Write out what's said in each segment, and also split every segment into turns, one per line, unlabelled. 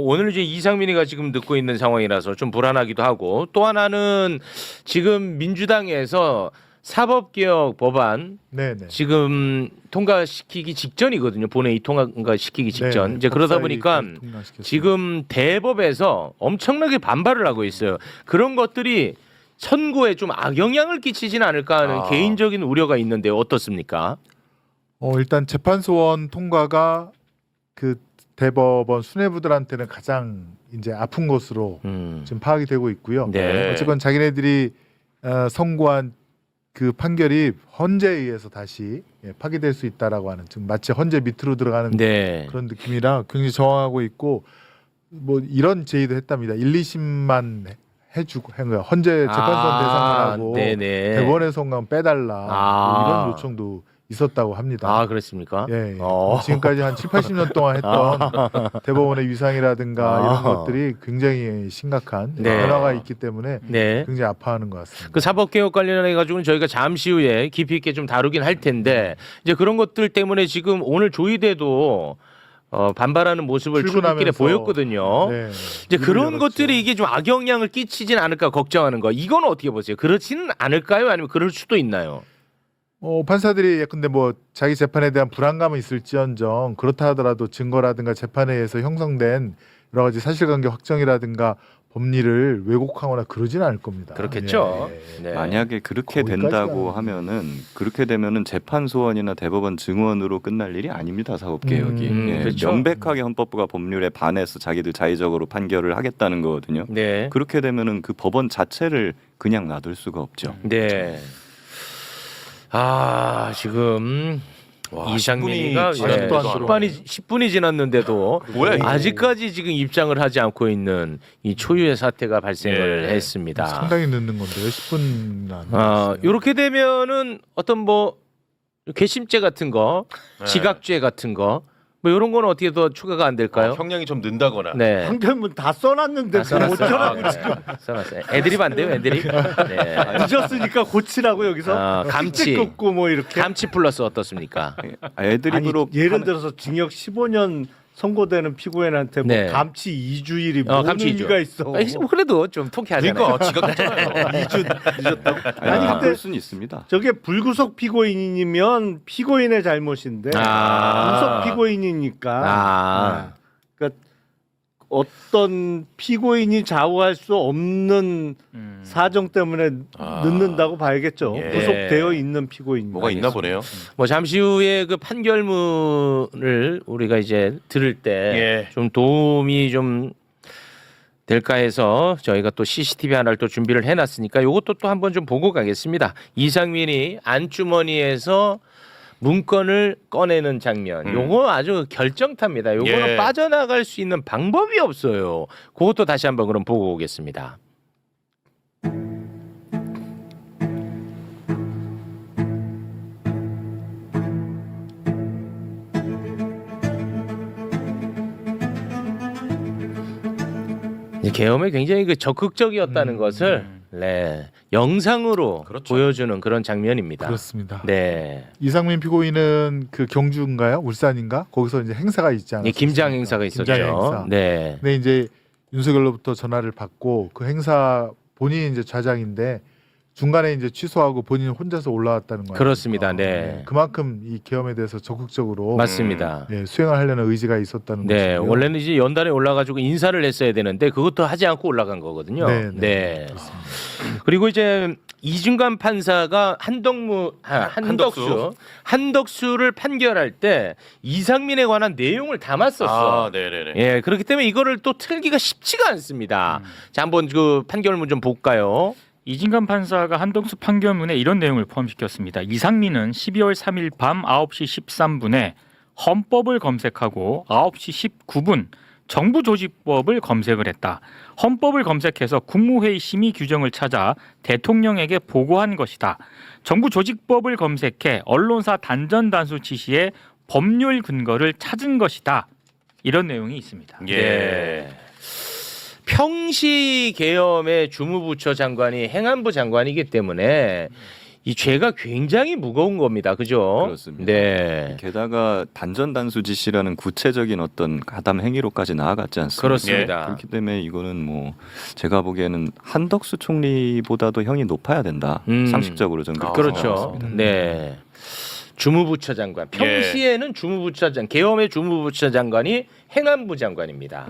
오늘 이제 이상민이가 지금 듣고 있는 상황이라서 좀 불안하기도 하고 또 하나는 지금 민주당에서 사법개혁 법안
네네.
지금 통과시키기 직전이거든요. 본회의 통과시키기 직전.
네네.
이제 그러다
법사위
보니까
통과시켰습니다.
지금 대법에서 엄청나게 반발을 하고 있어요. 그런 것들이 선고에 좀 악영향을 끼치지는 않을까 하는 개인적인 우려가 있는데 어떻습니까?
일단 재판소원 통과가 그 대법원 수뇌부들한테는 가장 이제 아픈 것으로 지금 파악이 되고 있고요.
네.
어쨌건 자기네들이 선고한 그 판결이 헌재에 의해서 다시 파기될 수 있다라고 하는 지금 마치 헌재 밑으로 들어가는
네.
그런 느낌이라 굉장히 저항하고 있고 뭐 이런 제의도 했답니다. 1, 2심만 해주고 한 거야. 헌재 재판소원 대상을 하고
네네.
대법원의 선고는 빼달라 뭐 이런 요청도 있었다고 합니다.
아 그렇습니까?
예. 지금까지 한 7, 80년 동안 했던 대법원의 위상이라든가 이런 것들이 굉장히 심각한
네.
변화가 있기 때문에
네.
굉장히 아파하는 것 같습니다.
그 사법개혁 관련해 가지고는 저희가 잠시 후에 깊이 있게 좀 다루긴 할 텐데 이제 그런 것들 때문에 지금 오늘 조의대도 반발하는 모습을 출근길에
출근하면서,
보였거든요.
네.
이제 그런
열었죠.
것들이 이게 좀 악영향을 끼치진 않을까 걱정하는 거. 이건 어떻게 보세요? 그렇지는 않을까요? 아니면 그럴 수도 있나요?
판사들이 근데 뭐 자기 재판에 대한 불안감은 있을지언정 그렇다 하더라도 증거라든가 재판에 의해서 형성된 여러 가지 사실관계 확정이라든가 법리를 왜곡하거나 그러지는 않을 겁니다.
그렇겠죠.
예.
네.
만약에 그렇게 된다고 하면은 그렇게 되면은 재판 소원이나 대법원 증언으로 끝날 일이 아닙니다. 사법개혁이
그렇죠.
명백하게 헌법과 법률에 반해서 자기들 자의적으로 판결을 하겠다는 거거든요.
네.
그렇게 되면은 그 법원 자체를 그냥 놔둘 수가 없죠.
네. 지금 이상민이가 10분이 지났는데도
뭐야, 이게?
아직까지 지금 입장을 하지 않고 있는 이 초유의 사태가 발생을 했습니다.
상당히 늦는 건데요. 10분 안.
이렇게 되면은 어떤 뭐 괘씸죄 같은 거, 지각죄 같은 거, 뭐 이런 거는 어떻게 더 추가가 안 될까요?
형량이 좀 는다거나.
네.
판결문 다 써놨는데 그걸 어쩌라고 지금
써놨어요. 애드립 안 돼요, 애드립? 네.
늦었으니까 고치라고 여기서
감치.
긋고 뭐 이렇게
감치 플러스 어떻습니까?
애드립으로
아니, 예를 들어서 징역 15년 선고되는 피고인한테 뭐
네.
감치 2주일이 뭔
감치
의미가 있어?
뭐 그래도 좀 통쾌하잖아요.
그러니까 지각했잖아요.
2주 늦었다고?
아니,
아니
바꿀
근데
수는 있습니다.
저게 불구속 피고인이면 피고인의 잘못인데 구속 피고인이니까 그러니까 어떤 피고인이 좌우할 수 없는 사정 때문에 늦는다고 봐야겠죠.
예.
구속되어 있는 피고인.
뭐가 있나 보네요.
뭐 잠시 후에 그 판결문을 우리가 이제 들을 때 좀 도움이 좀 될까 해서 저희가 또 CCTV 하나를 또 준비를 해놨으니까 이것도 또 한번 좀 보고 가겠습니다. 이상민이 안주머니에서 문건을 꺼내는 장면, 요거 아주 결정타입니다. 요거는 빠져나갈 수 있는 방법이 없어요. 그것도 다시 한번 그럼 보고 오겠습니다. 계엄에 굉장히 그 적극적이었다는 것을 영상으로 보여주는 그런 장면입니다.
그렇습니다.
네.
이상민 피고인은 그 경주인가요? 울산인가? 거기서 이제 행사가 있지 않았어요?
김장 행사가 있었죠.
김장 행사.
네.
근데 이제 윤석열로부터 전화를 받고 그 행사 본인이 이제 좌장인데 중간에 이제 취소하고 본인 혼자서 올라왔다는 거예요.
그렇습니다. 네.
그만큼 이 계엄에 대해서 적극적으로
맞습니다.
수행을 하려는 의지가 있었다는
네.
것이고요.
원래는 이제 연단에 올라가지고 인사를 했어야 되는데 그것도 하지 않고 올라간 거거든요.
네,
네.
네.
그리고 이제 이중간 판사가 한덕수를 판결할 때 이상민에 관한 내용을 담았었어.
네네네.
예, 그렇기 때문에 이거를 또 틀기가 쉽지가 않습니다. 자, 한번 그 판결문 좀 볼까요?
이진관 판사가 한덕수 판결문에 이런 내용을 포함시켰습니다. 이상민은 12월 3일 밤 9시 13분에 헌법을 검색하고 9시 19분 정부조직법을 검색을 했다. 헌법을 검색해서 국무회의 심의 규정을 찾아 대통령에게 보고한 것이다. 정부조직법을 검색해 언론사 단전단수 지시에 법률 근거를 찾은 것이다. 이런 내용이 있습니다.
예.
평시 계엄의 주무부처 장관이 행안부 장관이기 때문에 이 죄가 굉장히 무거운 겁니다. 그죠?
그렇습니다.
네.
게다가 단전 단수 지시라는 구체적인 어떤 가담 행위로까지 나아갔지 않습니까?
그렇습니다.
그렇기 때문에 이거는 뭐 제가 보기에는 한덕수 총리보다도 형이 높아야 된다. 상식적으로 저는 그렇게
그렇죠.
생각합니다.
네. 주무부처 장관. 평시에는 계엄의 주무부처 장관이 행안부 장관입니다.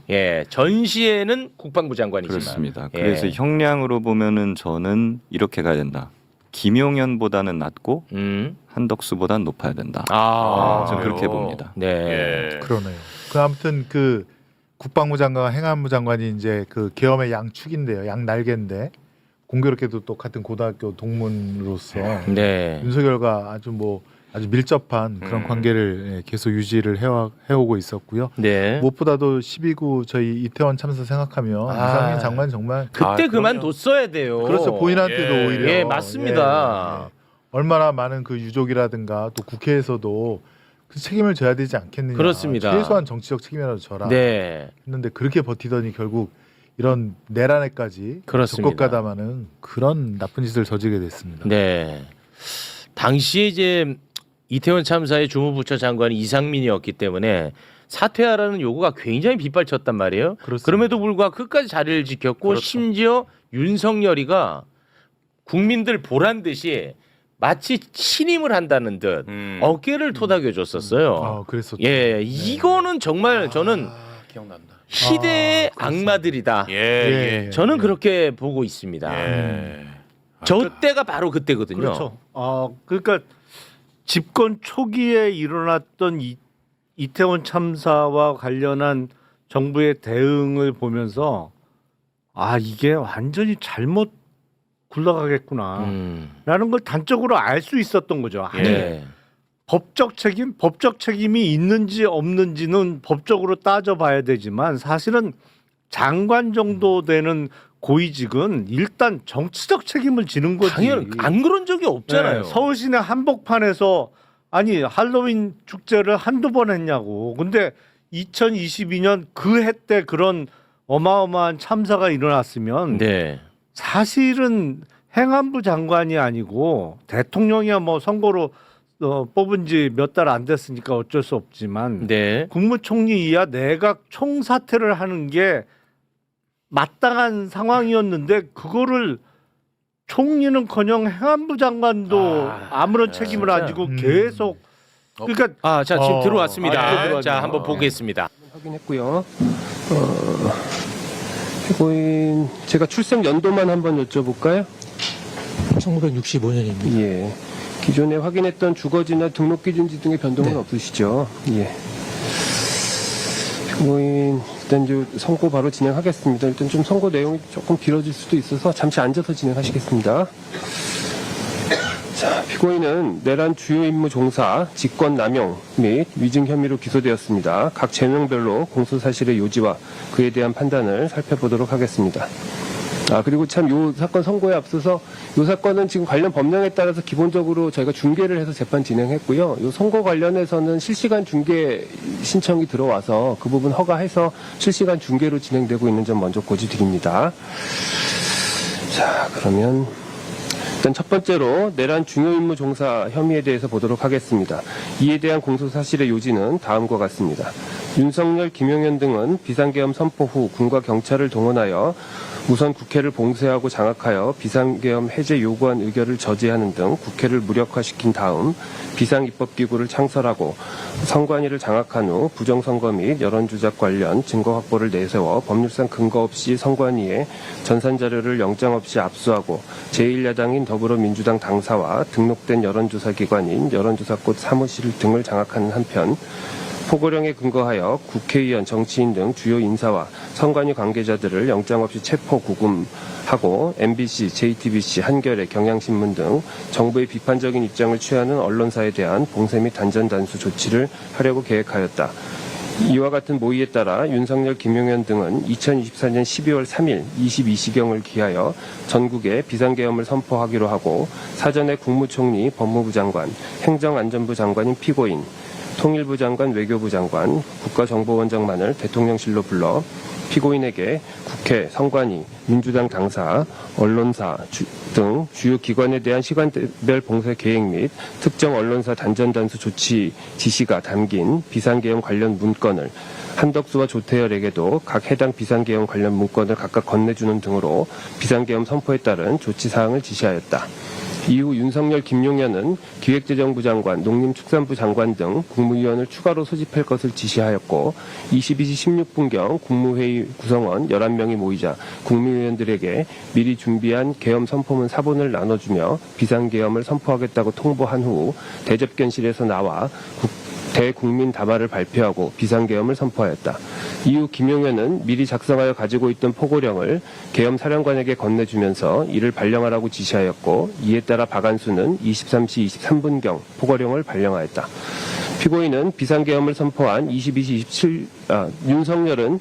예, 전시에는 국방부 장관이지만.
그렇습니다.
예.
그래서 형량으로 보면은 저는 이렇게 가야 된다. 김용현보다는 낮고 한덕수보다는 높아야 된다. 저는 그렇게 봅니다.
네.
예.
그러네요. 그 아무튼 그 국방부 장관, 행안부 장관이 이제 그 계엄의 양축인데요. 양 날개인데 공교롭게도 또 같은 고등학교 동문으로서
네.
윤석열과 아주 밀접한 그런 관계를 계속 유지를 해오고 있었고요.
네.
무엇보다도 12구 저희 이태원 참사 생각하면 이상민 장관 정말
그때
그럼요.
그만뒀어야 돼요.
그렇죠. 본인한테도
예.
오히려
예, 맞습니다.
예, 예. 얼마나 많은 그 유족이라든가 또 국회에서도 그 책임을 져야 되지 않겠느냐.
그렇습니다.
최소한 정치적 책임이라도 져라.
네.
했는데 그렇게 버티더니 결국 이런 내란에까지
그렇습니다.
적극가담하는 그런 나쁜 짓을 저지르게 됐습니다.
네. 당시에 이제 이태원 참사의 주무부처 장관이 이상민이었기 때문에 사퇴하라는 요구가 굉장히 빗발쳤단 말이에요.
그렇습니다.
그럼에도 불구하고 끝까지 자리를 지켰고
그렇죠.
심지어 윤석열이가 국민들 보란 듯이 마치 신임을 한다는 듯 어깨를 토닥여줬었어요.
아, 그랬었죠.
예, 이거는 정말 저는
기억난다.
시대의 악마들이다.
예.
예.
예.
저는 그렇게 보고 있습니다.
예.
저 때가 바로 그때거든요.
그렇죠. 그러니까 집권 초기에 일어났던 이태원 참사와 관련한 정부의 대응을 보면서 이게 완전히 잘못 굴러가겠구나 라는 걸 단적으로 알 수 있었던 거죠. 아니
예.
법적 책임이 있는지 없는지는 법적으로 따져봐야 되지만 사실은 장관 정도 되는 고위직은 일단 정치적 책임을 지는 거지.
당연히 안 그런 적이 없잖아요.
네, 서울 시내 한복판에서 할로윈 축제를 한두 번 했냐고. 근데 2022년 그 해 때 그런 어마어마한 참사가 일어났으면
네.
사실은 행안부 장관이 아니고 대통령이야 뭐 선거로 뽑은 지 몇 달 안 됐으니까 어쩔 수 없지만
네.
국무총리 이하 내각 총사퇴를 하는 게 마땅한 상황이었는데 그거를 총리는커녕 행안부 장관도 아무런 책임을 안 지고 계속 그러니까
자, 지금 들어왔습니다.
들어왔네요.
자, 한번 보겠습니다.
확인했고요. 피고인 제가 출생 연도만 한번 여쭤볼까요?
1965년입니다.
예. 기존에 확인했던 주거지나 등록기준지 등의 변동은
네.
없으시죠? 예. 피고인 일단 이제 선고 바로 진행하겠습니다. 일단 좀 선고 내용이 조금 길어질 수도 있어서 잠시 앉아서 진행하시겠습니다. 자, 피고인은 내란 주요 임무 종사, 직권 남용 및 위증 혐의로 기소되었습니다. 각 죄명별로 공소 사실의 요지와 그에 대한 판단을 살펴보도록 하겠습니다. 그리고 참 요 사건 선고에 앞서서 요 사건은 지금 관련 법령에 따라서 기본적으로 저희가 중계를 해서 재판 진행했고요. 요 선고 관련해서는 실시간 중계 신청이 들어와서 그 부분 허가해서 실시간 중계로 진행되고 있는 점 먼저 고지드립니다. 자, 그러면 일단 첫 번째로 내란 중요임무 종사 혐의에 대해서 보도록 하겠습니다. 이에 대한 공소 사실의 요지는 다음과 같습니다. 윤석열, 김용현 등은 비상계엄 선포 후 군과 경찰을 동원하여 우선 국회를 봉쇄하고 장악하여 비상계엄 해제 요구안 의결을 저지하는 등 국회를 무력화시킨 다음 비상입법기구를 창설하고 선관위를 장악한 후 부정선거 및 여론조작 관련 증거 확보를 내세워 법률상 근거 없이 선관위에 전산자료를 영장 없이 압수하고 제1야당인 더불어민주당 당사와 등록된 여론조사기관인 여론조사꽃 사무실 등을 장악하는 한편 포고령에 근거하여 국회의원, 정치인 등 주요 인사와 선관위 관계자들을 영장 없이 체포 구금하고 MBC, JTBC, 한겨레, 경향신문 등 정부의 비판적인 입장을 취하는 언론사에 대한 봉쇄 및 단전 단수 조치를 하려고 계획하였다. 이와 같은 모의에 따라 윤석열, 김용현 등은 2024년 12월 3일 22시경을 기하여 전국에 비상계엄을 선포하기로 하고 사전에 국무총리, 법무부 장관, 행정안전부 장관인 피고인, 통일부 장관, 외교부 장관, 국가정보원장만을 대통령실로 불러 피고인에게 국회, 선관위, 민주당 당사, 언론사, 등 주요 기관에 대한 시간대별 봉쇄 계획 및 특정 언론사 단전단수 조치 지시가 담긴 비상계엄 관련 문건을 한덕수와 조태열에게도 각 해당 비상계엄 관련 문건을 각각 건네주는 등으로 비상계엄 선포에 따른 조치사항을 지시하였다. 이후 윤석열, 김용현은 기획재정부 장관, 농림축산부 장관 등 국무위원을 추가로 소집할 것을 지시하였고 22시 16분경 국무회의 구성원 11명이 모이자 국무위원들에게 미리 준비한 계엄 선포문 4본을 나눠주며 비상계엄을 선포하겠다고 통보한 후 대접견실에서 나와 대국민 담화를 발표하고 비상계엄을 선포하였다. 이후 김용현은 미리 작성하여 가지고 있던 포고령을 계엄 사령관에게 건네주면서 이를 발령하라고 지시하였고 이에 따라 박안수는 23시 23분경 포고령을 발령하였다. 피고인은 비상계엄을 선포한 윤석열은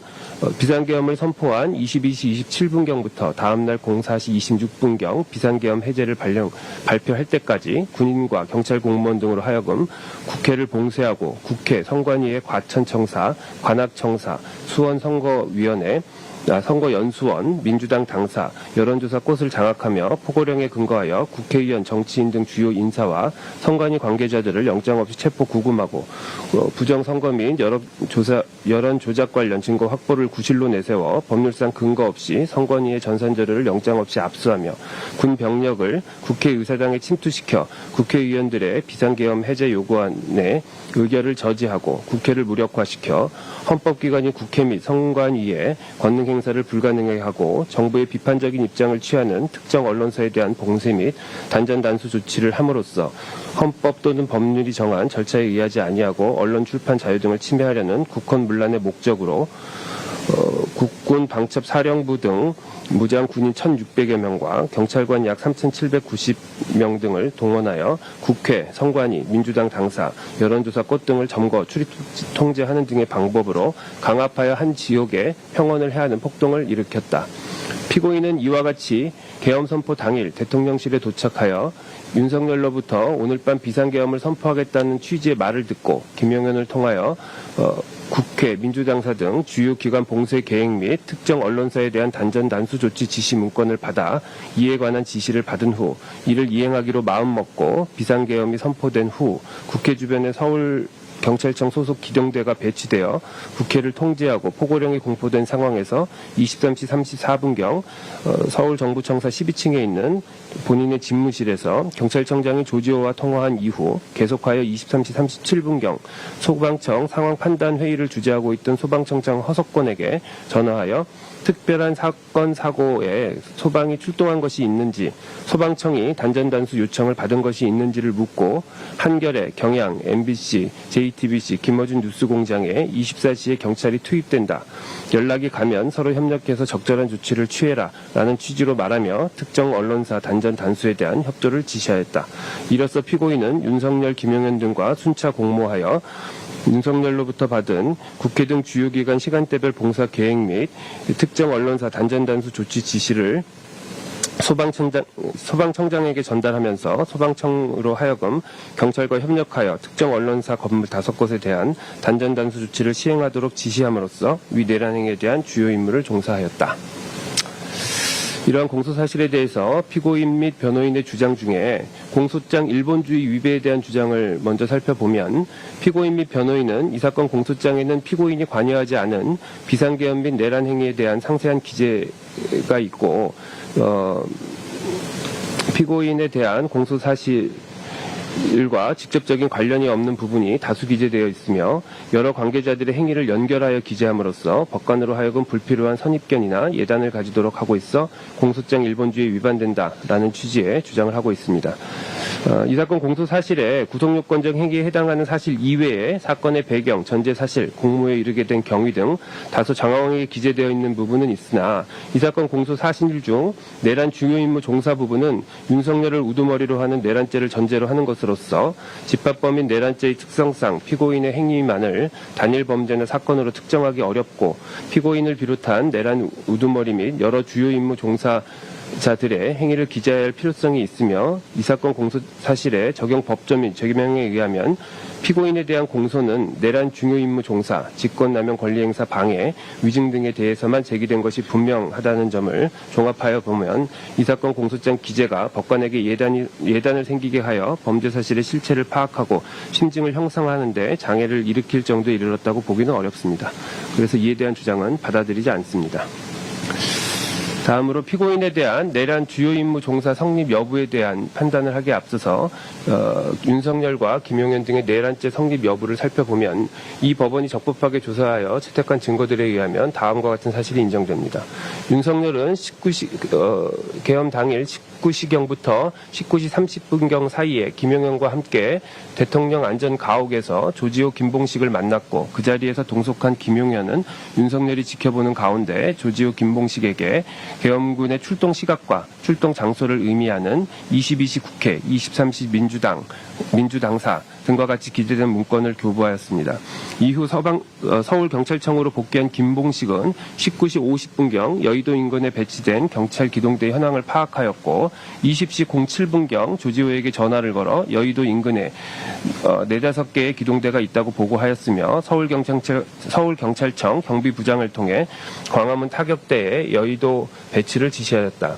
비상계엄을 선포한 22시 27분경부터 다음날 04시 26분경 비상계엄 해제를 발표할 때까지 군인과 경찰 공무원 등으로 하여금 국회를 봉쇄하고 국회, 선관위의 과천청사, 관악청사, 수원선거위원회, 선거연수원, 민주당 당사, 여론조사 꽃을 장악하며 포고령에 근거하여 국회의원, 정치인 등 주요 인사와 선관위 관계자들을 영장 없이 체포 구금하고 부정선거 및 여론조작 관련 증거 확보를 구실로 내세워 법률상 근거 없이 선관위의 전산자료를 영장 없이 압수하며 군 병력을 국회의사당에 침투시켜 국회의원들의 비상계엄 해제 요구안에 의결을 저지하고 국회를 무력화시켜 헌법기관인 국회 및 선관위의 권능 행사를 불가능하게 하고 정부의 비판적인 입장을 취하는 특정 언론사에 대한 봉쇄 및 단전단수 조치를 함으로써 헌법 또는 법률이 정한 절차에 의하지 아니하고 언론 출판 자유 등을 침해하려는 국헌 문란의 목적으로 국군 방첩 사령부 등 무장 군인 1,600여 명과 경찰관 약 3,790명 등을 동원하여 국회, 선관위, 민주당 당사, 여론조사 꽃 등을 점거, 출입 통제하는 등의 방법으로 강압하여 한 지역에 평원을 해하는 폭동을 일으켰다. 피고인은 이와 같이 계엄 선포 당일 대통령실에 도착하여 윤석열로부터 오늘 밤 비상계엄을 선포하겠다는 취지의 말을 듣고 김용현을 통하여 국회, 민주당사 등 주요 기관 봉쇄 계획 및 특정 언론사에 대한 단전 단수 조치 지시 문건을 받아 이에 관한 지시를 받은 후 이를 이행하기로 마음먹고 비상계엄이 선포된 후 국회 주변에 서울 경찰청 소속 기동대가 배치되어 국회를 통제하고 포고령이 공포된 상황에서 23시 34분경 서울정부청사 12층에 있는 본인의 집무실에서 경찰청장이 조지호와 통화한 이후 계속하여 23시 37분경 소방청 상황 판단 회의를 주재하고 있던 소방청장 허석권에게 전화하여 특별한 사건 사고에 소방이 출동한 것이 있는지 소방청이 단전단수 요청을 받은 것이 있는지를 묻고 한겨레, 경향, MBC, JTBC, 김어준 뉴스공장에 24시에 경찰이 투입된다. 연락이 가면 서로 협력해서 적절한 조치를 취해라 라는 취지로 말하며 특정 언론사 단전 단수에 대한 협조를 지시하였다. 이로써 피고인은 윤석열, 김용현 등과 순차 공모하여 윤석열로부터 받은 국회 등 주요 기관 시간대별 봉사 계획 및 특정 언론사 단전단수 조치 지시를 소방청장에게 전달하면서 소방청으로 하여금 경찰과 협력하여 특정 언론사 건물 5곳에 대한 단전단수 조치를 시행하도록 지시함으로써 위 내란행위에 대한 주요 임무를 종사하였다. 이러한 공소사실에 대해서 피고인 및 변호인의 주장 중에 공소장 일본주의 위배에 대한 주장을 먼저 살펴보면 피고인 및 변호인은 이 사건 공소장에는 피고인이 관여하지 않은 비상계엄 및 내란 행위에 대한 상세한 기재가 있고 피고인에 대한 공소사실과 직접적인 관련이 없는 부분이 다수 기재되어 있으며 여러 관계자들의 행위를 연결하여 기재함으로써 법관으로 하여금 불필요한 선입견이나 예단을 가지도록 하고 있어 공소장 일본주의에 위반된다라는 취지의 주장을 하고 있습니다. 이 사건 공소사실에 구속요건적 행위에 해당하는 사실 이외에 사건의 배경, 전제사실, 공모에 이르게 된 경위 등 다소 장황하게 기재되어 있는 부분은 있으나 이 사건 공소사실 중 내란 중요 임무 종사 부분은 윤석열을 우두머리로 하는 내란죄를 전제로 하는 것으로서 집합범인 내란죄의 특성상 피고인의 행위만을 단일 범죄나 사건으로 특정하기 어렵고 피고인을 비롯한 내란 우두머리 및 여러 주요 임무 종사 자들의 행위를 기재할 필요성이 있으며 이 사건 공소 사실의 적용 법조 및 죄명에 의하면 피고인에 대한 공소는 내란 중요 임무 종사, 직권남용 권리행사 방해, 위증 등에 대해서만 제기된 것이 분명하다는 점을 종합하여 보면 이 사건 공소장 기재가 법관에게 예단을 생기게 하여 범죄 사실의 실체를 파악하고 심증을 형성하는 데 장애를 일으킬 정도에 이르렀다고 보기는 어렵습니다. 그래서 이에 대한 주장은 받아들이지 않습니다. 다음으로 피고인에 대한 내란 주요 임무 종사 성립 여부에 대한 판단을 하기에 앞서서 윤석열과 김용현 등의 내란죄 성립 여부를 살펴보면 이 법원이 적법하게 조사하여 채택한 증거들에 의하면 다음과 같은 사실이 인정됩니다. 윤석열은 계엄 당일 19시경부터 19시 30분경 사이에 김용현과 함께 대통령 안전 가옥에서 조지호 김봉식을 만났고 그 자리에서 동석한 김용현은 윤석열이 지켜보는 가운데 조지호 김봉식에게 계엄군의 출동 시각과 출동 장소를 의미하는 22시 국회, 23시 민주당사 등과 같이 기재된 문건을 교부하였습니다. 이후 서울경찰청으로 복귀한 김봉식은 19시 50분경 여의도 인근에 배치된 경찰 기동대 현황을 파악하였고 20시 07분경 조지호에게 전화를 걸어 여의도 인근에 4-5개의 기동대가 있다고 보고하였으며 서울경찰청 경비부장을 통해 광화문 타격대에 여의도 배치를 지시하였다.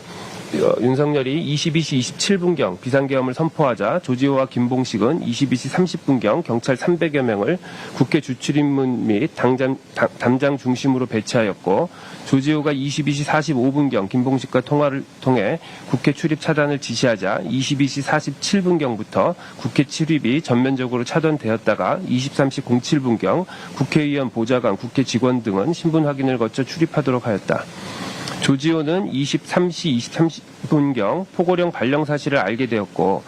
윤석열이 22시 27분경 비상계엄을 선포하자 조지호와 김봉식은 22시 30분경 경찰 300여 명을 국회 주출입문 및 담장 중심으로 배치하였고 조지호가 22시 45분경 김봉식과 통화를 통해 국회 출입 차단을 지시하자 22시 47분경부터 국회 출입이 전면적으로 차단되었다가 23시 07분경 국회의원 보좌관, 국회 직원 등은 신분 확인을 거쳐 출입하도록 하였다. 조지호는 23시 23분경 포고령 발령 사실을 알게 되었고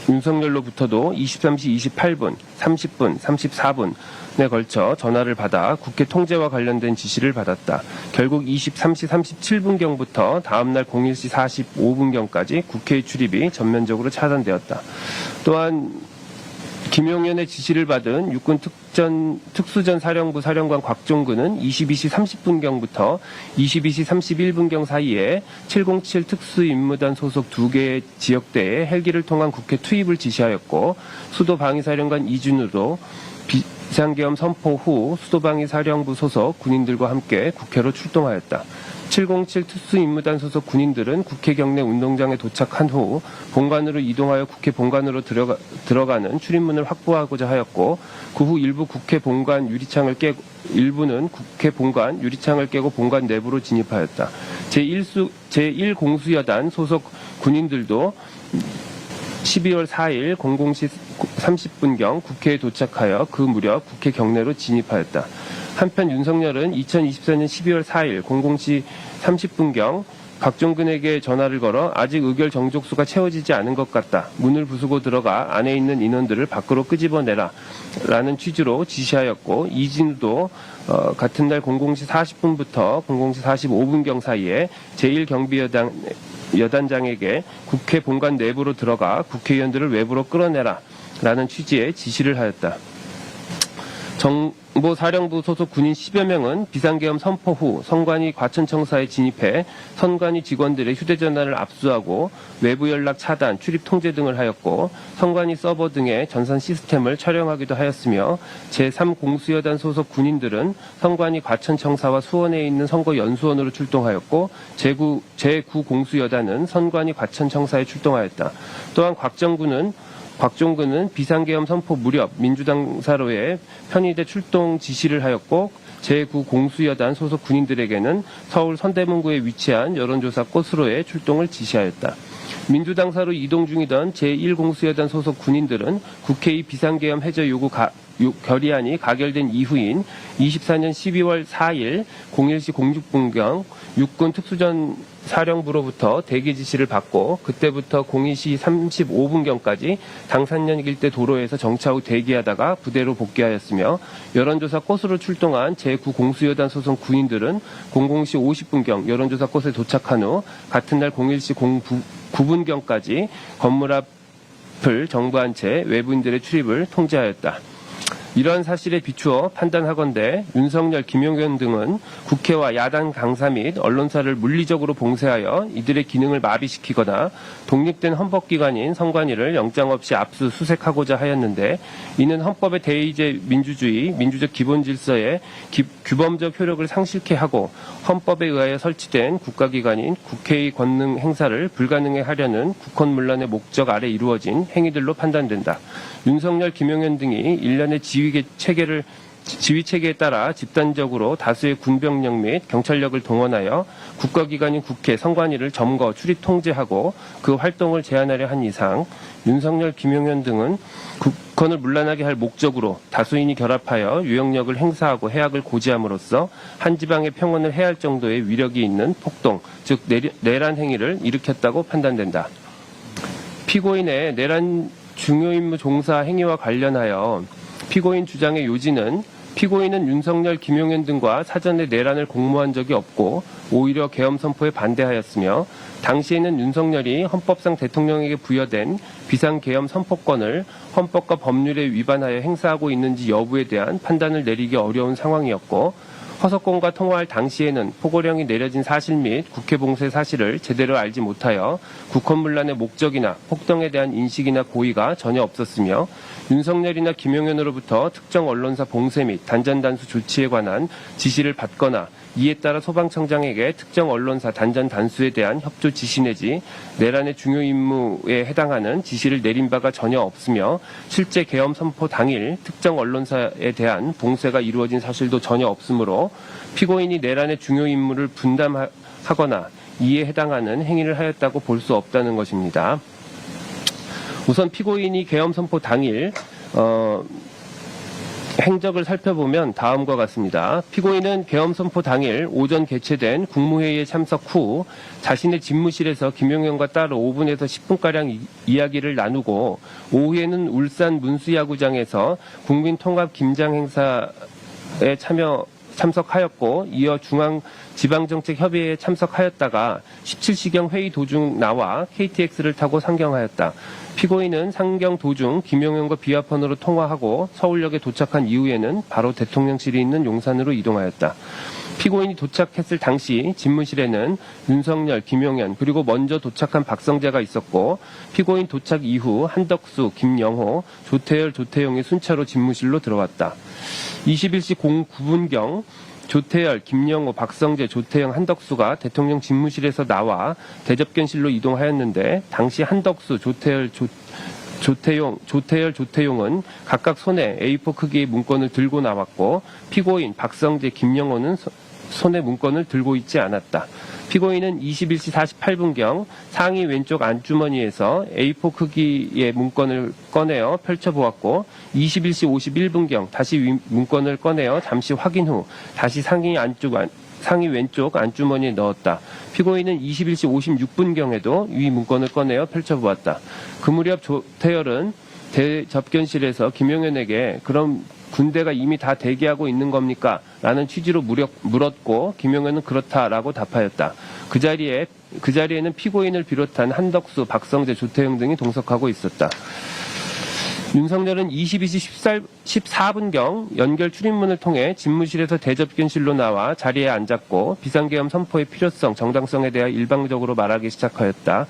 윤석열로부터도 23시 28분, 30분, 34분에 걸쳐 전화를 받아 국회 통제와 관련된 지시를 받았다. 결국 23시 37분경부터 다음날 01시 45분경까지 국회의 출입이 전면적으로 차단되었다. 또한 김용현의 지시를 받은 육군 특수전 사령부 사령관 곽종근은 22시 30분경부터 22시 31분경 사이에 707 특수임무단 소속 2개의 지역대에 헬기를 통한 국회 투입을 지시하였고 수도방위사령관 이준우도 비상계엄 선포 후 수도방위사령부 소속 군인들과 함께 국회로 출동하였다. 707 특수임무단 소속 군인들은 국회 경내 운동장에 도착한 후 본관으로 이동하여 국회 본관으로 들어가는 출입문을 확보하고자 하였고 그 후 일부는 국회 본관 유리창을 깨고 본관 내부로 진입하였다. 제1공수여단 소속 군인들도 12월 4일 00시 30분경 국회에 도착하여 그 무렵 국회 경내로 진입하였다. 한편 윤석열은 2024년 12월 4일 00시 30분경 박종근에게 전화를 걸어 아직 의결 정족수가 채워지지 않은 것 같다. 문을 부수고 들어가 안에 있는 인원들을 밖으로 끄집어내라. 라는 취지로 지시하였고 이진우도 같은 날 00시 40분부터 00시 45분경 사이에 제1경비여단장에게 국회 본관 내부로 들어가 국회의원들을 외부로 끌어내라. 라는 취지의 지시를 하였다. 정보사령부 소속 군인 10여 명은 비상계엄 선포 후 선관위 과천청사에 진입해 선관위 직원들의 휴대전화를 압수하고 외부 연락 차단, 출입 통제 등을 하였고 선관위 서버 등의 전산 시스템을 촬영하기도 하였으며 제3공수여단 소속 군인들은 선관위 과천청사와 수원에 있는 선거연수원으로 출동하였고 제9공수여단은 선관위 과천청사에 출동하였다. 또한 곽종근은 비상계엄 선포 무렵 민주당사로에 편의대 출동 지시를 하였고 제9공수여단 소속 군인들에게는 서울 서대문구에 위치한 여론조사 꽃으로의 출동을 지시하였다. 민주당사로 이동 중이던 제1공수여단 소속 군인들은 국회의 비상계엄 해제 요구 결의안이 가결된 이후인 24년 12월 4일 01시 06분경 육군 특수전 사령부로부터 대기 지시를 받고 그때부터 02시 35분경까지 당산역 일대 도로에서 정차 후 대기하다가 부대로 복귀하였으며 여론조사 꽃으로 출동한 제9공수여단 소속 군인들은 00시 50분경 여론조사 꽃에 도착한 후 같은 날 01시 09분경까지 건물 앞을 정부한 채 외부인들의 출입을 통제하였다. 이러한 사실에 비추어 판단하건대 윤석열, 김용현 등은 국회와 야당 강사 및 언론사를 물리적으로 봉쇄하여 이들의 기능을 마비시키거나 독립된 헌법기관인 선관위를 영장 없이 압수수색하고자 하였는데 이는 헌법의 대의제 민주주의, 민주적 기본질서의 규범적 효력을 상실케 하고 헌법에 의하여 설치된 국가기관인 국회의 권능 행사를 불가능해 하려는 국헌문란의 목적 아래 이루어진 행위들로 판단된다. 윤석열, 김용현 등이 일련의 지휘 체계에 따라 집단적으로 다수의 군병력 및 경찰력을 동원하여 국가기관인 국회, 선관위를 점거, 출입, 통제하고 그 활동을 제한하려 한 이상 윤석열, 김용현 등은 국헌을 문란하게 할 목적으로 다수인이 결합하여 유형력을 행사하고 해악을 고지함으로써 한 지방의 평온을 해할 정도의 위력이 있는 폭동, 즉 내란 행위를 일으켰다고 판단된다. 피고인의 내란 중요임무 종사 행위와 관련하여 피고인 주장의 요지는 피고인은 윤석열, 김용현 등과 사전에 내란을 공모한 적이 없고 오히려 계엄 선포에 반대하였으며 당시에는 윤석열이 헌법상 대통령에게 부여된 비상계엄 선포권을 헌법과 법률에 위반하여 행사하고 있는지 여부에 대한 판단을 내리기 어려운 상황이었고 허석공과 통화할 당시에는 포고령이 내려진 사실 및 국회 봉쇄 사실을 제대로 알지 못하여 국헌문란의 목적이나 폭동에 대한 인식이나 고의가 전혀 없었으며 윤석열이나 김용현으로부터 특정 언론사 봉쇄 및 단전단수 조치에 관한 지시를 받거나 이에 따라 소방청장에게 특정 언론사 단전 단수에 대한 협조 지시 내지 내란의 중요 임무에 해당하는 지시를 내린 바가 전혀 없으며 실제 계엄 선포 당일 특정 언론사에 대한 봉쇄가 이루어진 사실도 전혀 없으므로 피고인이 내란의 중요 임무를 분담하거나 이에 해당하는 행위를 하였다고 볼 수 없다는 것입니다. 우선 피고인이 계엄 선포 당일 행적을 살펴보면 다음과 같습니다. 피고인은 계엄 선포 당일 오전 개최된 국무회의에 참석 후 자신의 집무실에서 김용현과 따로 5분에서 10분가량 이야기를 나누고 오후에는 울산 문수야구장에서 국민통합 김장 행사에 참석하였고 이어 중앙지방정책협의회에 참석하였다가 17시경 회의 도중 나와 KTX를 타고 상경하였다. 피고인은 상경 도중 김용현과 비화폰으로 통화하고 서울역에 도착한 이후에는 바로 대통령실이 있는 용산으로 이동하였다. 피고인이 도착했을 당시 집무실에는 윤석열, 김용현 그리고 먼저 도착한 박성재가 있었고 피고인 도착 이후 한덕수, 김영호, 조태열, 조태용이 순차로 집무실로 들어왔다. 21시 09분경 조태열, 김영호, 박성재, 조태영, 한덕수가 대통령 집무실에서 나와 대접견실로 이동하였는데 당시 한덕수, 조태열, 조태용은 각각 손에 A4 크기의 문건을 들고 나왔고 피고인 박성재, 김영호는 손에 문건을 들고 있지 않았다. 피고인은 21시 48분경 상의 왼쪽 안주머니에서 A4 크기의 문건을 꺼내어 펼쳐보았고 21시 51분경 다시 문건을 꺼내어 잠시 확인 후 다시 상의 왼쪽 안주머니에 넣었다. 피고인은 21시 56분경에도 위 문건을 꺼내어 펼쳐보았다. 그 무렵 조태열은 대접견실에서 김용현에게 그럼 군대가 이미 다 대기하고 있는 겁니까? 라는 취지로 물었고 김용현은 그렇다라고 답하였다. 그 자리에는 피고인을 비롯한 한덕수, 박성재, 조태영 등이 동석하고 있었다. 윤석열은 22시 14분경 연결 출입문을 통해 집무실에서 대접견실로 나와 자리에 앉았고 비상계엄 선포의 필요성, 정당성에 대해 일방적으로 말하기 시작하였다.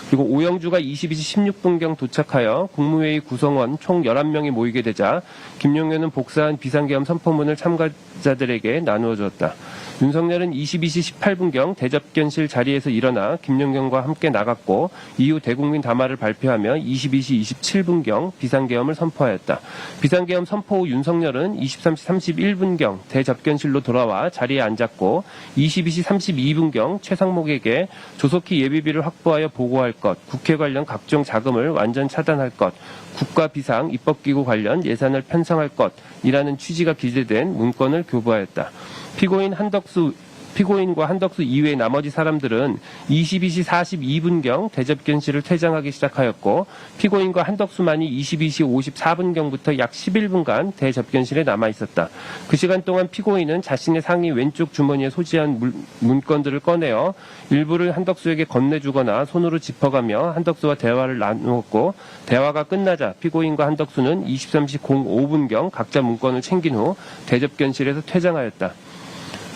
그리고 오영주가 22시 16분경 도착하여 국무회의 구성원 총 11명이 모이게 되자 김용현은 복사한 비상계엄 선포문을 참가자들에게 나누어 주었다. 윤석열은 22시 18분경 대접견실 자리에서 일어나 김용현과 함께 나갔고 이후 대국민 담화를 발표하며 22시 27분경 비상계엄을 선포하였다. 비상계엄 선포 후 윤석열은 23시 31분경 대접견실로 돌아와 자리에 앉았고 22시 32분경 최상목에게 조속히 예비비를 확보하여 보고할 것, 국회 관련 각종 자금을 완전 차단할 것, 국가 비상 입법기구 관련 예산을 편성할 것이라는 취지가 기재된 문건을 교부하였다. 피고인 한덕수 피고인과 한덕수 이외의 나머지 사람들은 22시 42분경 대접견실을 퇴장하기 시작하였고 피고인과 한덕수만이 22시 54분경부터 약 11분간 대접견실에 남아 있었다. 그 시간 동안 피고인은 자신의 상의 왼쪽 주머니에 소지한 문건들을 꺼내어 일부를 한덕수에게 건네주거나 손으로 짚어가며 한덕수와 대화를 나누었고 대화가 끝나자 피고인과 한덕수는 23시 05분경 각자 문건을 챙긴 후 대접견실에서 퇴장하였다.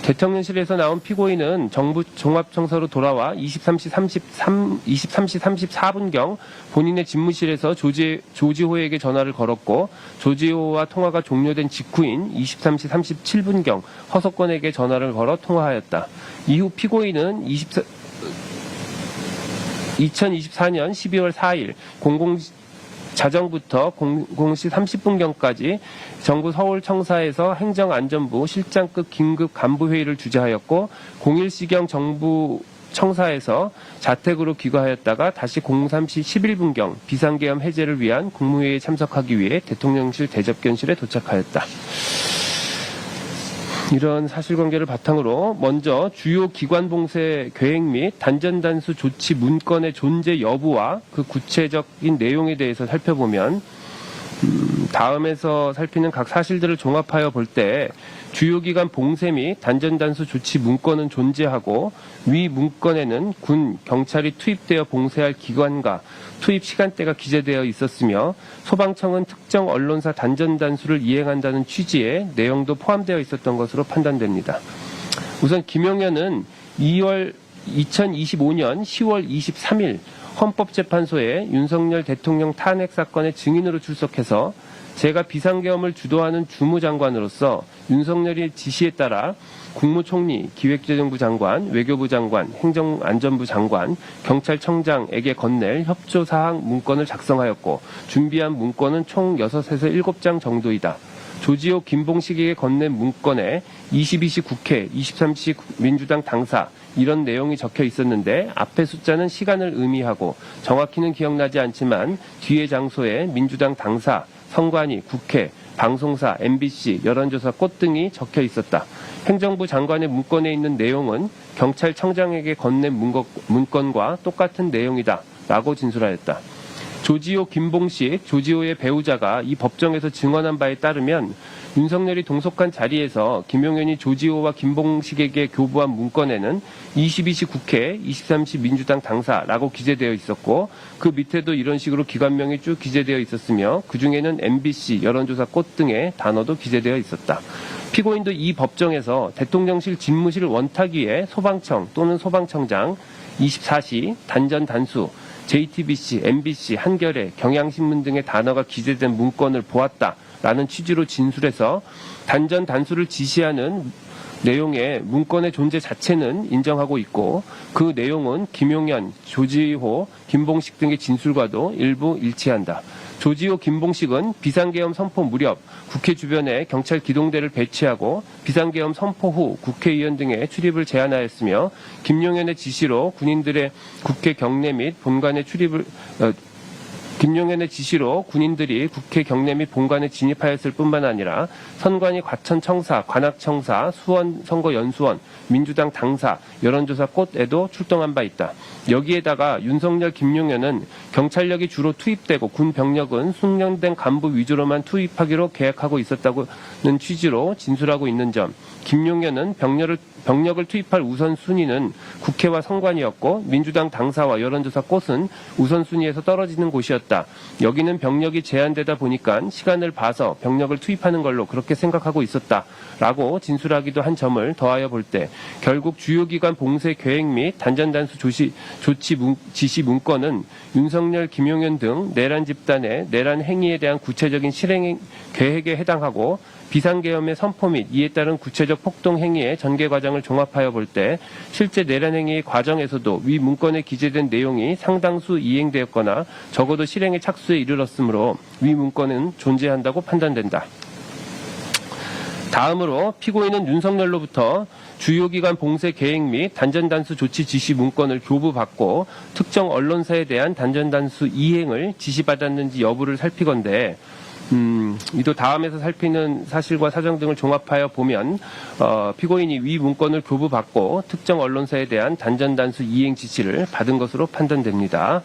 대통령실에서 나온 피고인은 정부 종합청사로 돌아와 23시 34분경 본인의 집무실에서 조지호에게 전화를 걸었고 조지호와 통화가 종료된 직후인 23시 37분경 허석권에게 전화를 걸어 통화하였다. 이후 피고인은 2024년 12월 4일 자정부터 00시 30분경까지 정부 서울청사에서 행정안전부 실장급 긴급 간부회의를 주재하였고 01시경 정부 청사에서 자택으로 귀가하였다가 다시 03시 11분경 비상계엄 해제를 위한 국무회의에 참석하기 위해 대통령실 대접견실에 도착하였다. 이런 사실관계를 바탕으로 먼저 주요 기관 봉쇄 계획 및 단전단수 조치 문건의 존재 여부와 그 구체적인 내용에 대해서 살펴보면 다음에서 살피는 각 사실들을 종합하여 볼 때 주요 기관 봉쇄 및 단전단수 조치 문건은 존재하고 위 문건에는 군, 경찰이 투입되어 봉쇄할 기관과 투입 시간대가 기재되어 있었으며 소방청은 특정 언론사 단전단수를 이행한다는 취지의 내용도 포함되어 있었던 것으로 판단됩니다. 우선 김용현은 2025년 10월 23일 헌법재판소에 윤석열 대통령 탄핵 사건의 증인으로 출석해서 제가 비상계엄을 주도하는 주무장관으로서 윤석열의 지시에 따라 국무총리, 기획재정부 장관, 외교부 장관, 행정안전부 장관, 경찰청장에게 건넬 협조사항 문건을 작성하였고 준비한 문건은 총 6에서 7장 정도이다. 조지호 김봉식에게 건넨 문건에 22시 국회, 23시 민주당 당사 이런 내용이 적혀 있었는데 앞의 숫자는 시간을 의미하고 정확히는 기억나지 않지만 뒤의 장소에 민주당 당사, 선관위, 국회, 방송사, MBC, 여론조사 꽃 등이 적혀 있었다. 행정부 장관의 문건에 있는 내용은 경찰청장에게 건넨 문건과 똑같은 내용이다 라고 진술하였다. 조지호 김봉식, 조지호의 배우자가 이 법정에서 증언한 바에 따르면 윤석열이 동석한 자리에서 김용현이 조지호와 김봉식에게 교부한 문건에는 22시 국회, 23시 민주당 당사라고 기재되어 있었고 그 밑에도 이런 식으로 기관명이 쭉 기재되어 있었으며 그중에는 MBC, 여론조사 꽃 등의 단어도 기재되어 있었다. 피고인도 이 법정에서 대통령실 집무실 원탁위에 소방청 또는 소방청장, 24시, 단전 단수, JTBC, MBC, 한겨레, 경향신문 등의 단어가 기재된 문건을 보았다라는 취지로 진술해서 단전 단수를 지시하는 내용의 문건의 존재 자체는 인정하고 있고 그 내용은 김용현, 조지호, 김봉식 등의 진술과도 일부 일치한다. 조지호, 김봉식은 비상계엄 선포 무렵 국회 주변에 경찰 기동대를 배치하고 비상계엄 선포 후 국회의원 등의 출입을 제한하였으며 김용현의 지시로 군인들의 국회 경내 및 본관에 김용현의 지시로 군인들이 국회 경내 및 본관에 진입하였을 뿐만 아니라 선관위 과천청사, 관악청사, 수원 선거연수원, 민주당 당사, 여론조사 꽃에도 출동한 바 있다. 여기에다가 윤석열, 김용현은 경찰력이 주로 투입되고 군 병력은 숙련된 간부 위주로만 투입하기로 계획하고 있었다는 취지로 진술하고 있는 점, 김용현은 병력을 투입할 우선순위는 국회와 선관위였고 민주당 당사와 여론조사 꽃은 우선순위에서 떨어지는 곳이었다. 여기는 병력이 제한되다 보니까 시간을 봐서 병력을 투입하는 걸로 그렇게 생각하고 있었다라고 진술하기도 한 점을 더하여 볼 때 결국 주요 기관 봉쇄 계획 및 단전단수 조치 지시 문건은 윤석열, 김용현 등 내란 집단의 내란 행위에 대한 구체적인 실행 계획에 해당하고 비상계엄의 선포 및 이에 따른 구체적 폭동 행위의 전개 과정을 종합하여 볼 때 실제 내란 행위 과정에서도 위 문건에 기재된 내용이 상당수 이행되었거나 적어도 실행의 착수에 이르렀으므로 위 문건은 존재한다고 판단된다. 다음으로 피고인은 윤석열로부터 주요 기관 봉쇄 계획 및 단전단수 조치 지시 문건을 교부받고 특정 언론사에 대한 단전단수 이행을 지시받았는지 여부를 살피건대 이도 다음에서 살피는 사실과 사정 등을 종합하여 보면 피고인이 위 문건을 교부받고 특정 언론사에 대한 단전단수 이행 지시를 받은 것으로 판단됩니다.